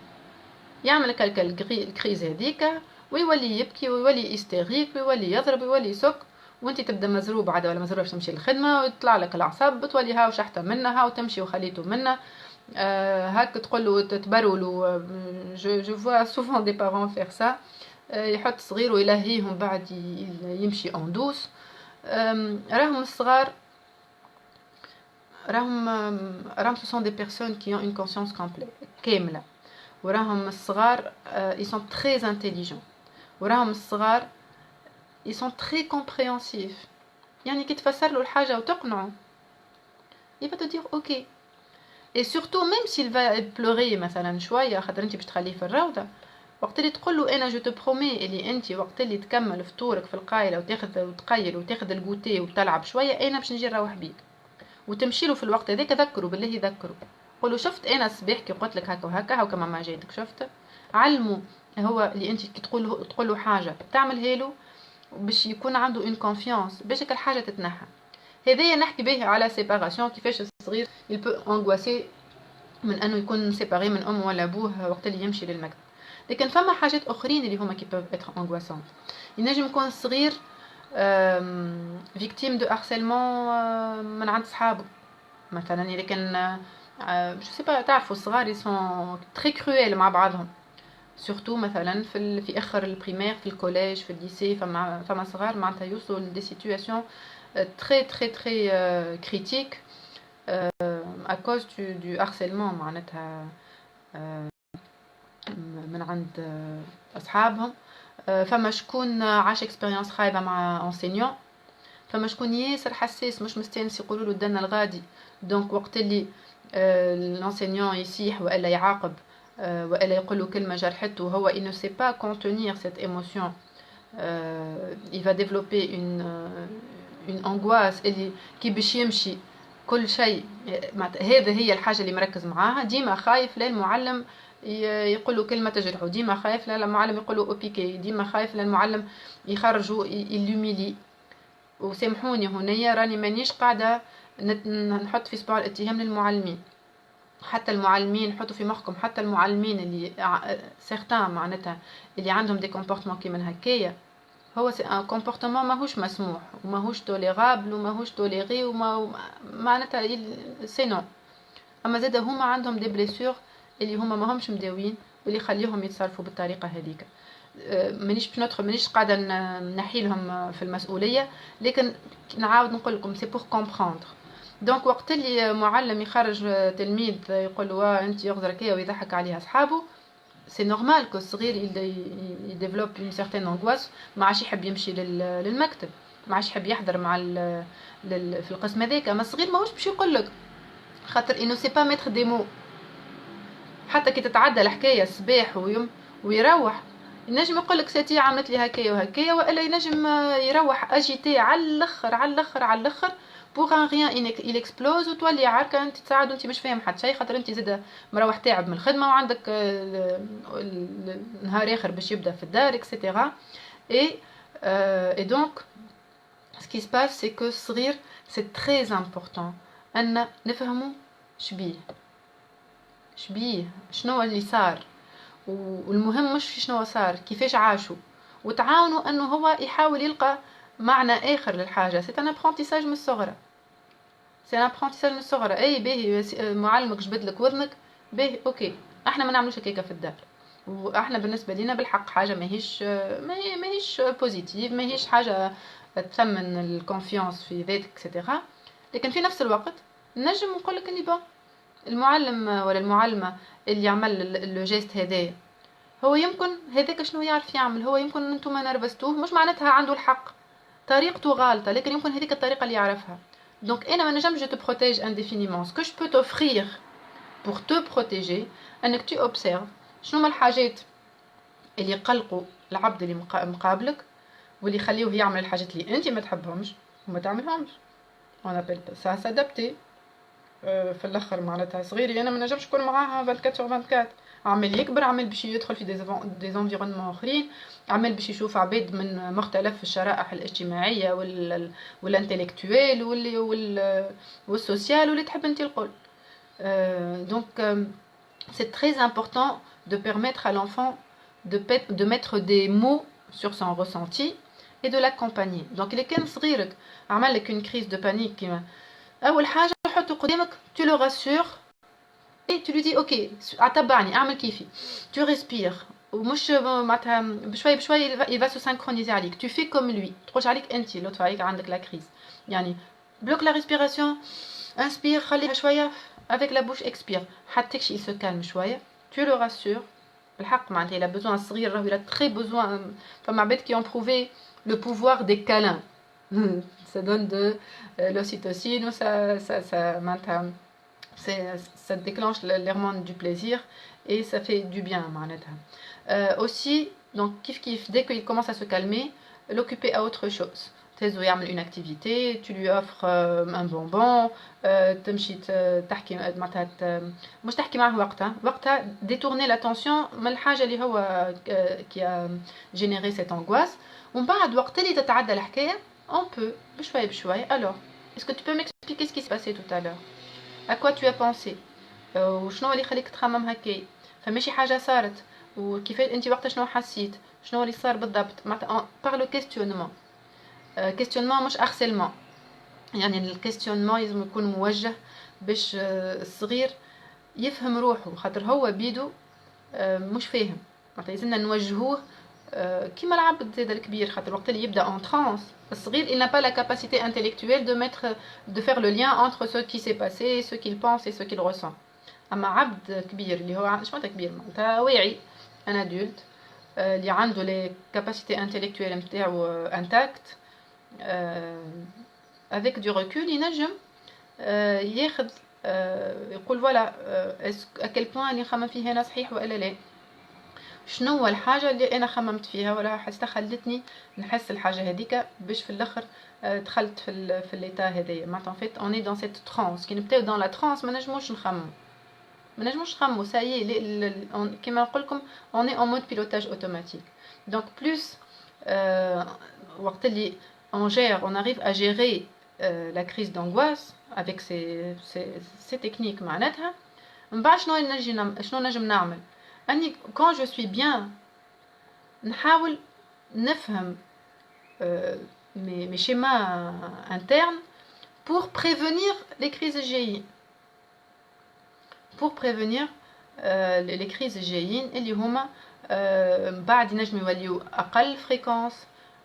يعمل كالك الكريز هذيك ويولي يبكي ويولي هيستيريك ويولي يضرب ويولي يسك وانت تبدا مزروب عاد ولا مزروب باش تمشي للخدمه ويطلع لك الاعصاب بتولي هاو شحته منها وتمشي وخليته منها. هاك تقول له تتبروا له جو فوا سوفون دي بارون فير سا يحط صغير ويلهيهم بعد يمشي اون دوس. راهم الصغار راهم ce sont des personnes qui ont une conscience complète كاملة وراهم الصغار ils sont très intelligents وراهم الصغار ils sont très compréhensifs. يعني كي تفسر له الحاجة وتقنعه il va te dire ok et surtout même s'il va pleurer مثلا شوية خاطر انت باش تخليه في الروضة وقت اللي تقول له انا جو تو برومي اللي انت وقت اللي تكمل فطورك في القايله وتاخذ وتقيل وتاخذ الجوتي وتلعب شويه انا باش نجي نروح بيك وتمشي له في الوقت هذاك ذكره بالله ذكره قولوا شفت انا الصباح كي قلت لك هكا وهكا هاو كما ما جايتك شفت علمه هو اللي انت كي تقول له حاجه تعملها له باش يكون عنده اون كونفيانس باش هيك الحاجه تتنحى. هذايا نحكي به على سيباراسيون كيفاش الصغير il peut angoisser من انه يكون سيباري من امه ولا ابوه وقت اللي يمشي للمكتب. لكن فما حاجات اخرين اللي هما كي peuvent être angoissantes. ينجم يكون الصغير فيكتيم دو هارسيلمون من عند صحابه مثلا إذا كان جو سي با تعرفوا الصغار يسون تري كرويل مع بعضهم سورتو مثلا في اخر البريمير في الكوليج في الليسي فما صغار معناتها يوصلوا لدي سيتوياسيون تري كريتيك à cause du harcèlement معناتها من عند اصحابهم. فما شكون عاش اكسبيريونس خايبه مع انسينيون، فما شكون ياسر حساس مش مستانس يقولوا له دنا الغادي، دونك وقت اللي l'enseignant يصيح والا يعاقب والا يقول له كلمه جرحته وهو il ne sait pas contenir cette émotion, il va développer une angoisse اللي كي باش يمشي كل شيء هذا هي الحاجه اللي مركز معاها، ديما خايف لا المعلم يقول له كلمه تجرحه، ديما خايف لا المعلم يقول له اوبيكي، ديما خايف لا المعلم يخرجه يلوميلي. وسامحوني هنايا راني مانيش قاعده نحط في صباع الاتهام للمعلمين، حتى المعلمين حطوا في مخكم، حتى المعلمين اللي سيغتان معناتها اللي عندهم دي كومبورتمون كيما هكايا، هو سي ان كومبورتمون ماهوش مسموح وماهوش توليرابل وماهوش توليري وما معناتها سي نو. اما زاد هما عندهم دي بليسور اللي هما ماهمش مداوين واللي يخليهم يتصرفوا بالطريقه هذيك. مانيش باش ندخل، مانيش قاعده نحي لهم في المسؤوليه، لكن نعاود نقول لكم سي بور كومبروندر. دونك وقت اللي معلم يخرج تلميذ يقول له انت يغزرك ويضحك عليها اصحابه، سي نورمال كو الصغير يديفلوب اون سيغتين انغواس، ما عادش يحب يمشي للمكتب، ما عادش يحب يحضر مع في القسم هذاك. اما الصغير ماهوش باش يقول لك، خاطر انه سي با ميتر دي مو، حتى كي تتعدى الحكايه الصباح ويروح ينجم يقول لك ساتي عملت لي هكايا وهكايا، والا ينجم يروح اجيتي على الاخر على الاخر على الاخر بوغ ان ريان il explose وتولي عاركه انت تساعد وانت مش فاهم حتى شيء، خاطر انت زاده مروح تعب من الخدمه وعندك نهار اخر باش يبدا في الدار اكسيتيرا. اي دونك ce qui se passe c'est que الصغير c'est très important ان نفهموا شبيه شنو اللي صار، والمهم مش في شنو صار كيفاش عاشوا، وتعاونوا انه هو يحاول يلقى معنى اخر للحاجه. سي ان ابرونتيساج من الصغر، سي ان ابرونتيساج من الصغر. اي باهي معلمك جبد لك وذنك باهي اوكي، احنا ما نعملوش هكاكا في الدار، واحنا بالنسبه لينا بالحق حاجه ماهيش بوزيتيف، ماهيش حاجه تثمن الكونفيونس في ذاتك اكسيتيرا. لكن في نفس الوقت نجم نقول لك اني بون المعلم ولا المعلمه اللي يعمل لو جيست هذايا هو يمكن هذاك شنو يعرف يعمل، هو يمكن انتم ما نرفزتوه، مش معناتها عنده الحق، طريقته غالطه، لكن يمكن هذيك الطريقه اللي يعرفها. دونك انا ما نجمش جو تو بروتيج انديفينيمون. سكو جو بو توفرير بور تو بروتيجي انك تو اوبسيرف شنو هما الحاجات اللي يقلقوا العبد اللي مقابلك واللي يخليوه يعمل الحاجات اللي انت ما تحبهمش وما تعملهمش. اون ابل سا سادابتي. في الاخر معناتها صغيري انا ما نجمش نكون معاها 24/24، عمل يكبر، عمل باش يدخل في دي انفيرونمون اخرين، عمل باش يشوف عباد من مختلف الشرائح الاجتماعيه والانتلكتويل والسوسيال واللي تحب انت القول. دونك سي تري امبورطون دو بيرميتر à l'enfant de mettre des mots sur son ressenti et de l'accompagner. donc اللي كان صغيرك عمل لك une crise de panique كيما اول حاجه حطه قدامك، tu le rassures et tu lui dis اوكي اتبعني اعمل كيفي، tu respires ومش معناتها بشوي بشوي il va se synchroniser عليك، tu fais comme lui، تخرج عليك انت لو عليك عندك لا كريز، يعني bloque la respiration، inspire خليها شويه avec la bouche expire حتى il se calme شويه، tu le rassures. الحق معناتها il a besoin الصغير راهو il a très besoin. فما عباد qui ont prouvé le pouvoir des câlins ça donne de l'ocytocine ou ça déclenche l'hormone du plaisir et ça fait du bien معناتها. Aussi donc kif dès qu'il commence à se calmer l'occuper à autre chose. تهزو يعمل une activité, tu lui offres un bonbon, تمشي تحكي معناتها مش تحكي معه وقتها détourner l'attention من الحاجه اللي هو qui a généré cette angoisse. ومن بعد وقت اللي تتعدى الحكايه on peut بشوي بشوي. alors est-ce que tu peux m'expliquer ce qui s'est passé tout à l'heure, à quoi tu as pensé, وشنو اللي خليك تخمم هكايا، فماشي حاجه صارت وكيفاش انت وقت شنو حسيت، شنو اللي صار بالضبط معناتها par le questionnement. questionnement مش harcèlement، يعني الكيستيونمون لازم يكون موجه باش الصغير يفهم روحه، خاطر هو بيدو مش فاهم، معناتها يلزمنا نوجهوه كيما العبد زاد الكبير، خاطر وقت اللي يبدا en transe الصغير il n'a pas la capacité intellectuelle de faire le lien entre ce qui s'est passé, ce qu'il pense et ce qu'il ressent. اما عبد كبير اللي هو اش معناتها كبير، معناتها واعي ان adulte اللي عنده لي كاباسيتي انتيليكتويل نتاعو intact avec du recul ينجم ياخذ يقول فوالا à quel point اللي نخمم فيه هنا صحيح ولا لا، شنو هو الحاجه اللي انا خممت فيها ولا حسيتها خلتني نحس الحاجه هذيك باش في الاخر دخلت في الليتا هذايا. معناتها en fait on est dans cette transe كي نبداو dans la transe ما نجموش نخمموا ça y est كيما نقول لكم on est en mode pilotage automatique. donc plus وقت اللي on arrive à gérer la crise d'angoisse avec ces techniques معناتها من بعد شنو نجم نعمل اني quand je suis bien نحاول نفهم mes schémas internes pour prévenir les crises الجايين les crises الجايين اللي هما بعد ينجموا يوليو اقل فريكونس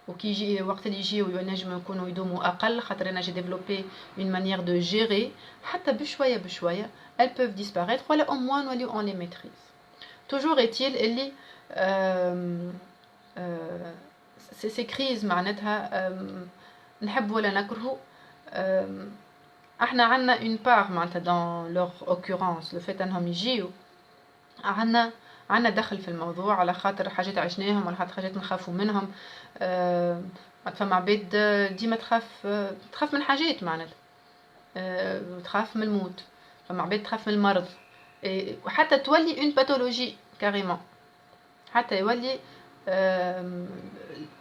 وكي يجي وقت اللي يجيو ينجموا يكونوا يدوموا اقل خاطر انا جي ديفلوبي une manière de gérer حتى بشويه بشويه elles peuvent disparaître ولا au moins نوليو on les maîtrise. toujours est-il اللي ces crises معناتها نحب ولا نكرهوا احنا عندنا une part معناتها dans leur occurrence le fait انهم يجيو عندنا دخل في الموضوع على خاطر حاجات عشناهم ولا خاطر حاجات نخافوا منهم. فما عباد ديما تخاف من حاجات معناتها تخاف من الموت، فما عباد تخاف من المرض وحتى تولي une pathologie carrément، حتى يولي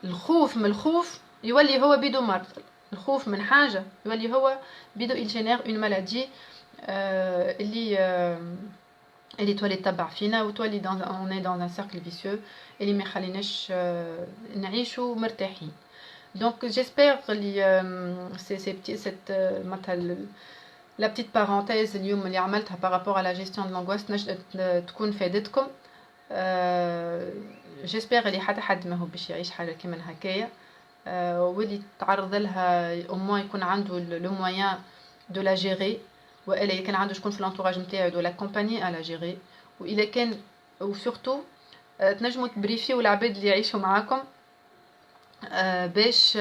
الخوف من الخوف يولي هو بيدو مرض، الخوف من حاجة يولي هو بيدو il génère une maladie اللي تولي تتبع فينا وتولي on est dans un cercle vicieux اللي ما يخليناش نعيشوا مرتاحين. donc j'espère اللي cette مثلا la petite parenthèse اليوم اللي عملتها par rapport à la gestion de l'angoisse تكون فادتكم. j'espère اللي حد ما هو باش يعيش حاجه كيما هكايا واللي تعرض لها au moins يكون عنده le moyen de la gérer، والا كان عنده شكون في الانتوراج نتاعو دو لاكومباني على جيري، واذا كان وسورتو تنجموا تبريفيو العباد اللي يعيشوا معاكم باش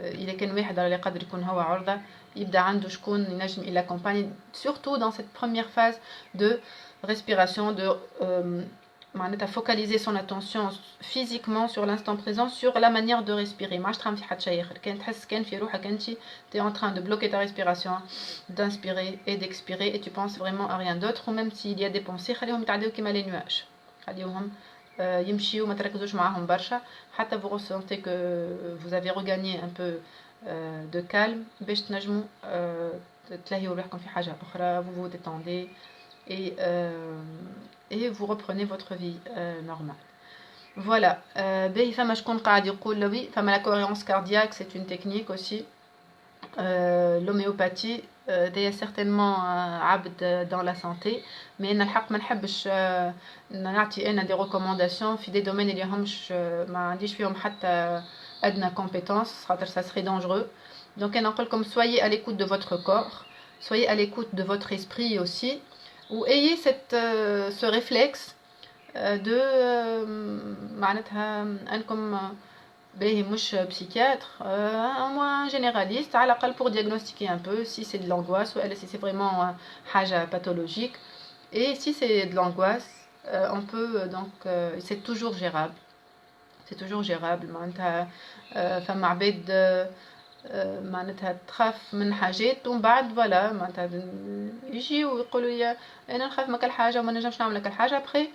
اذا كان واحد على قدر يكون هو عرضه يبدا عنده شكون ينجم الى كومباني surtout dans cette première phase de respiration de معناتها focaliser son attention physiquement sur l'instant présent sur la manière de respirer. ما عادش تخمم في حتى شيء اخر، كان تحس كان في روحك انت tu es en train de bloquer ta respiration, d'inspirer et d'expirer et tu penses vraiment à rien d'autre. ou même s'il y a des pensées خليهم يتعداو كيما les nuages، خليهم يمشيو ما تركزوش معاهم برشا حتى vous ressentez que vous avez regagné un peu de calme باش تنجموا تلاهيو روحكم في حاجه اخرى. vous vous détendez et vous reprenez votre vie normale. voilà. باهي فما شكون قاعد يقول oui فما la cohérence cardiaque c'est une technique aussi. l'homéopathie دايا certainement عبد dans la santé mais انا الحق ما نحبش نعطي انا دي ريكومونداسيون في دي دومين اللي همش ما عنديش فيهم حتى ادنى compétence خاطر ça serait dangereux. donc انا نقول لكم soyez à l'écoute de votre corps, soyez à l'écoute de votre esprit aussi, ou ayez ce réflexe de معناتها انكم باهي مش psychiatre moi généraliste على الاقل pour diagnostiquer un peu si c'est de l'angoisse ou si c'est vraiment حاجه pathologique. et si c'est de l'angoisse on peut donc c'est toujours gérable, c'est toujours gérable. معناتها فما عباد معناتها تخاف من حاجات ومن بعد فوالا معناتها يجيو ويقولوا لي انا نخاف من كل حاجه وما نجمش نعمل كل حاجه après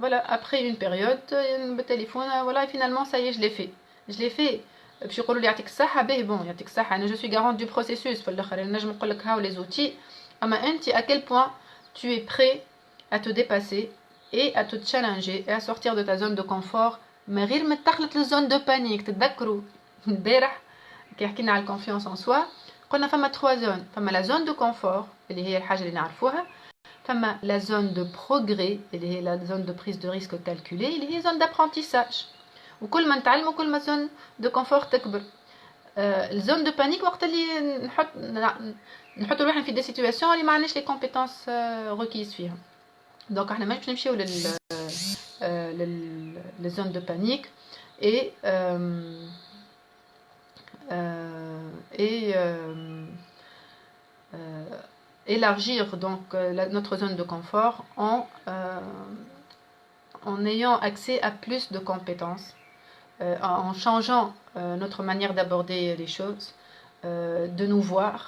voilà après une période بالتليفون voilà finalement ça y est je l'ai fait باش يقولوا لي يعطيك الصحه باهي بون يعطيك الصحه انا جو سوي garante du processus في الاخر نجم نقول لك هاو les outils. اما انت à quel point tu es prêt à te dépasser et à te challenger et à sortir de ta zone de confort. ما غير ما تدخلت للزون دو بانيك. تتذكروا البارح كي حكينا على الكونفيونس ان سوا قلنا فما 3 زون. فما لا زون دو كونفور اللي هي الحاجه اللي نعرفوها، فما لا زون دو بروغري اللي هي لا زون دو بريز دو ريسك كالكولي اللي هي زون دابرونتيساج، وكل ما نتعلموا كل ما زون دو كونفور تكبر. الزون دو بانيك وقت اللي نحط روحنا في دي سيتوياسيون اللي ما عندناش لي كومبيتونس ريكيز فيهم. دونك احنا مش نمشيو les zones de panique et élargir donc notre zone de confort en ayant accès à plus de compétences, en changeant notre manière d'aborder les choses, de nous voir,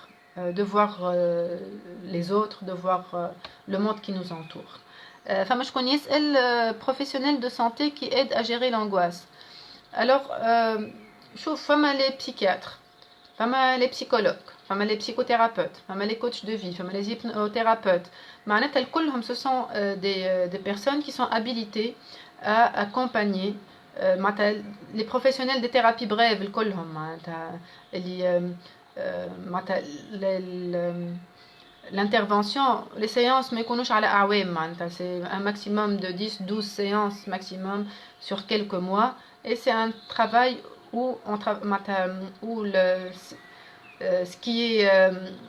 de voir les autres, de voir le monde qui nous entoure. فما شكون يسأل professionnel de santé qui aide à gérer l'angoisse. Alors شوف فما les psychiatres, فما les psychologues, فما les psychothérapeutes, فما les coachs de vie, فما les hypnothérapeutes. معناتها الكلهم ce sont des personnes qui sont habilitées à accompagner les professionnels des thérapies brèves الكلهم معناتها اللي معناتها l'intervention, les séances mais يكونوش على أعوام معناتها c'est un maximum de 10-12 séances maximum sur quelques mois et c'est un travail où ce qui est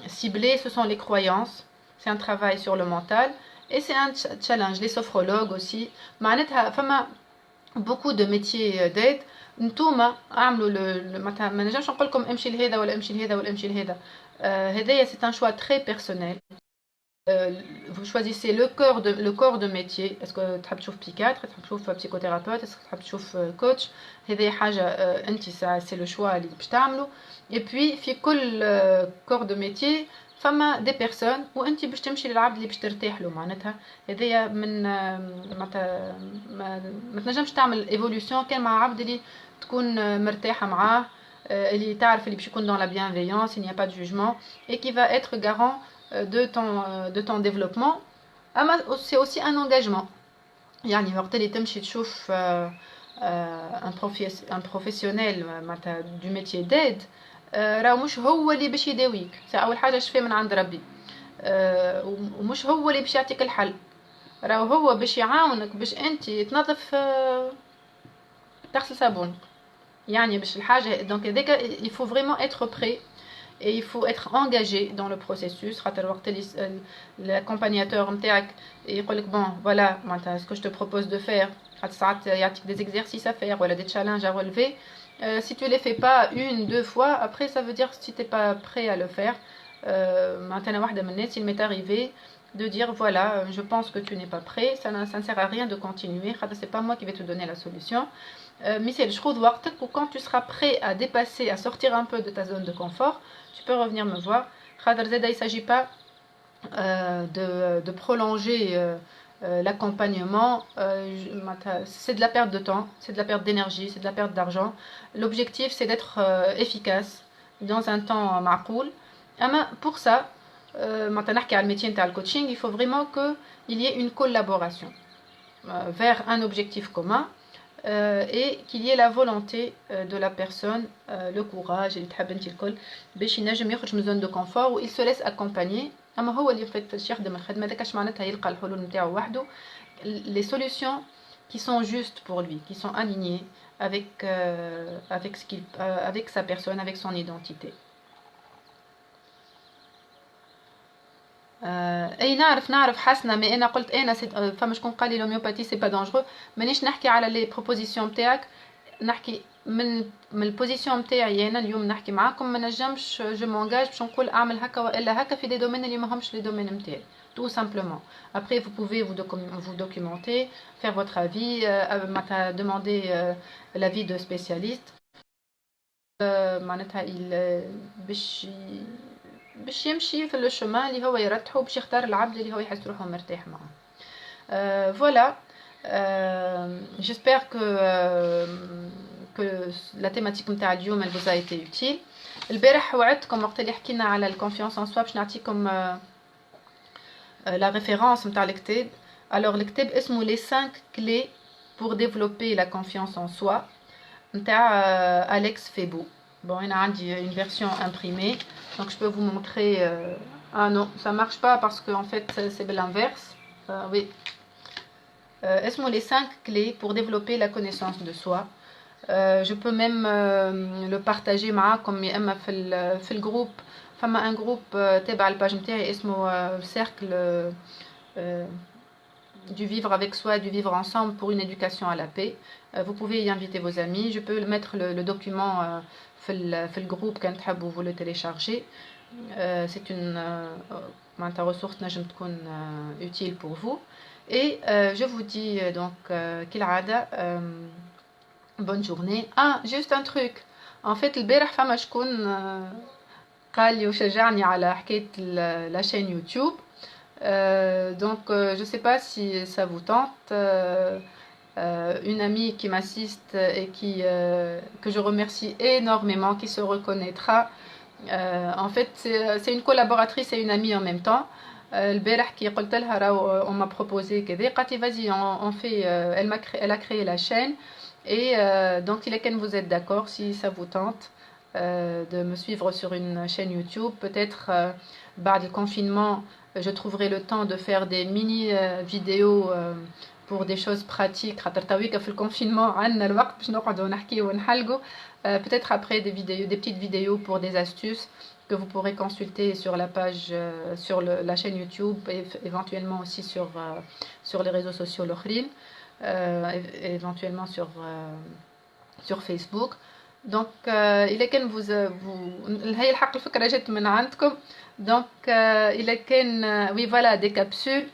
ciblé ce sont les croyances, c'est un travail sur le mental et c'est un challenge. Les sophrologues aussi معناتها فما beaucoup de métiers d'aide. نتوما اعملوا ما نجمش نقول لكم امشي لهذا ولا امشي لهذا ولا امشي لهذا. هدايا c'est un choix très personnel. Vous choisissez le corps de métier. Est-ce que تحب تشوف psychiatre, تحب تشوف psychothérapeute, est-ce que تحب تشوف coach. هذه حاجة انت c'est le choix اللي باش تعملوا. Et puis في كل corps de métier فما دي بيرسون وانت باش تمشي للعبد اللي باش ترتاح له معناتها. هذايا من ما تنجمش تعمل ايفولوشن كان مع عبد اللي تكون مرتاحه معاه، اللي تعرف اللي باش يكون dans la bienveillance, il n'y a pas de jugement et qui va être garant de ton développement. اما c'est aussi un engagement. يعني وقت اللي تمشي تشوف un professionnel معناتها du métier d'aide راه مش هو اللي باش يداويك، اول حاجه شفاء من عند ربي، ومش هو اللي باش يعطيك الحل، راه هو باش يعاونك باش انت تنظف تغسل صابون يعني باش الحاجه. دونك هذاك il faut vraiment être prêt et il faut être engagé dans le processus. خاطر وقت اللي l'accompagnateur نتاعك يقول لك bon voilà معناتها ce que je te propose de faire، خاطر ساعات يعطيك des exercices à faire ولا des challenges à relever. Si tu les fais pas 1-2 fois, après ça veut dire que si tu n'es pas prêt à le faire. Maintenant, il m'est arrivé de dire voilà, je pense que tu n'es pas prêt, ça ne sert à rien de continuer, c'est pas moi qui vais te donner la solution. Mais c'est le choix de voir que quand tu seras prêt à dépasser, à sortir un peu de ta zone de confort, tu peux revenir me voir. Il ne s'agit pas de prolonger l'accompagnement, c'est de la perte de temps, c'est de la perte d'énergie, c'est de la perte d'argent. L'objectif c'est d'être efficace dans un temps معقول. Pour ça, maintenant نحكي على الميتي نتاع الكوتشينغ, il faut vraiment qu'il y ait une collaboration vers un objectif commun et qu'il y ait la volonté de la personne, le courage اللي تحب انت الكل باش ينجم يخرج من zone de confort où il se laisse accompagner. اما هو اللي فاش يخدم الخدمه هذاك اش معناتها يلقى الحلول نتاعو وحده. Les solutions qui sont justes pour lui, qui sont alignées avec sa personne, avec son identité. اي نعرف حسنه. مي انا قلت انا فما شكون قال لي l'homéopathie c'est pas dangereux. مانيش نحكي على لي بروبوزيسيون نتاعك، نحكي من البوزيسيون نتاعي انا اليوم نحكي معاكم. ما نجمش جو مونجاج باش نقول اعمل هكا والا هكا في دي دومين اللي ماهمش لي دومين نتاعي tout simplement. Après vous pouvez vous documenter, faire votre avis, demander l'avis de spécialistes. معناتها باش يمشي في الشمال اللي هو يرتحه باش يختار العبد اللي هو يحس روحه مرتاح معه. Voilà. J'espère que la thématique نتاع اليوم elle vous a été utile. البارح وعدتكم وقت اللي حكينا على الكونفيونس ان سوا باش نعطيكم la référence نتاع الكتاب. Alors الكتاب اسمه les 5 clés pour développer la confiance en soi نتاع Alex Febo. Bon, il y a une version imprimée, donc je peux vous montrer. Ah non, ça marche pas parce que en fait c'est l'inverse. Oui. Elles sont les 5 clés pour développer la connaissance de soi. Je peux même le partager معاكم يا اما في الجروب. فما un groupe تابع الباج نتاعي اسمه cercle du vivre avec soi, du vivre ensemble pour une éducation à la paix. Vous pouvez y inviter vos amis. Je peux mettre le document في الجروب كان تحبوا vous le télécharger. C'est une ressource نجم تكون utile pour vous. Et je vous dis donc كالعادة bonne journée. Ah, juste un truc. En fait البارح فما شكون قال لي وشجعني على حكاية la chaîne YouTube. Donc je sais pas si ça vous tente. Une amie qui m'assiste et que je remercie énormément, qui se reconnaîtra. En fait c'est une collaboratrice et une amie en même temps. البارح كي قلت لها راهو on m'a proposé كذا قالت لي vas-y on fait elle a créé la chaîne et donc il est que vous êtes d'accord si ça vous tente de me suivre sur une chaîne YouTube. Peut-être بعد le confinement je trouverai le temps de faire des mini vidéos pour des choses pratiques. خاطر تويكا في الconfinement عندنا الوقت باش نقعدوا نحكيو ونحلقوا. Peut-être après des vidéos, des petites vidéos pour des astuces que vous pourrez consulter sur la page, sur la chaîne YouTube et éventuellement aussi sur les réseaux sociaux l'okhrin, éventuellement sur Facebook. Donc il est كان vous هي الحق الفكرة جت من عندكم. Donc il est كان oui voilà des capsules.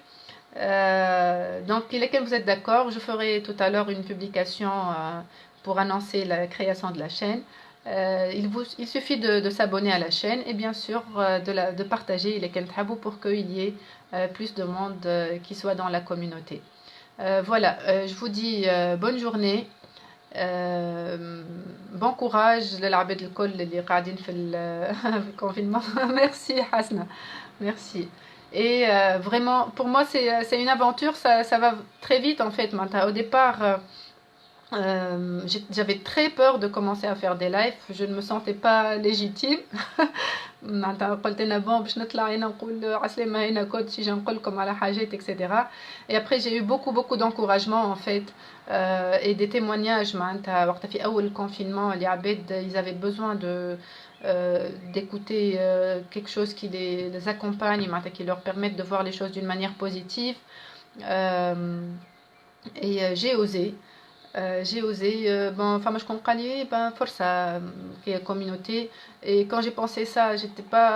Donc il est que vous êtes d'accord, je ferai tout à l'heure une publication pour annoncer la création de la chaîne. Il suffit de s'abonner à la chaîne et bien sûr de partager les Kentabou pour qu'il y ait plus de monde qui soit dans la communauté. Voilà, je vous dis bonne journée, bon courage للعباد الكل اللي قاعدين في الconfinement. Merci Hasna, merci. Et vraiment, pour moi, c'est une aventure, ça va très vite en fait. Au départ, j'avais très peur de commencer à faire des lives, je ne me sentais pas légitime. قلت لنا bon باش نطلع هنا نقول عسلامة هنا كود شي نقول لكم على حاجات etc. Et après j'ai eu beaucoup d'encouragement en fait et des témoignages معناتها وقت في أول confinement les عباد ils avaient besoin d'écouter quelque chose qui les accompagne, qui leur permette de voir les choses d'une manière positive. Et j'ai osé bon enfin moi je comprends ben force qui est communauté. Et quand j'ai pensé ça j'étais pas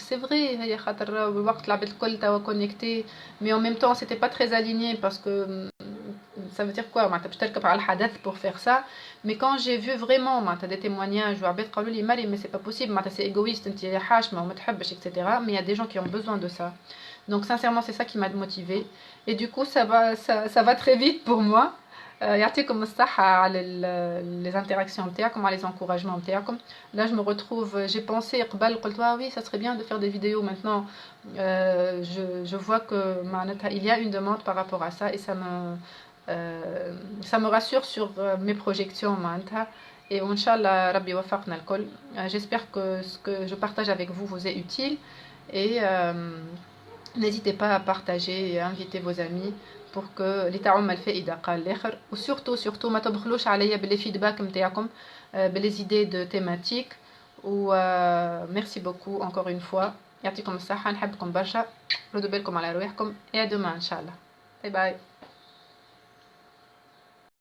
c'est vrai هي خاطر الوقت العباد الكل توا connecté, mais en même temps c'était pas très aligné parce que ça veut dire quoi معناتها باش تركب على الحدث pour faire ça. Mais quand j'ai vu vraiment معناتها des témoignages وعباد قالوا لي مالي mais c'est pas possible معناتها c'est égoïste انت حاشمه وما تحبش etc. mais il y a des gens qui ont besoin de ça. Donc sincèrement c'est ça qui m'a motivée et du coup ça va très vite pour moi. يعطيكم الصحة على les interactions نتاعكم على les encouragements نتاعكم. Là je me retrouve, j'ai pensé قبل قلت oui ça serait bien de faire des vidéos maintenant. Je vois que معناتها il y a une demande par rapport à ça et ça me rassure sur mes projections معناتها. Et Inch'Allah Rabbi وفقنا الكل. J'espère que ce que je partage avec vous vous est utile et n'hésitez pas à partager et à inviter vos amis pour que اللي تعم الفائدة قال الآخر. وsurtout ما تبخلوش عليا باللي فيدباك نتاعكم باللي idées de thématiques. و merci beaucoup encore une fois. يعطيكم الصحة, نحبكم برشا, ردوا بالكم على رواحكم et à demain Inch'Allah. Bye bye.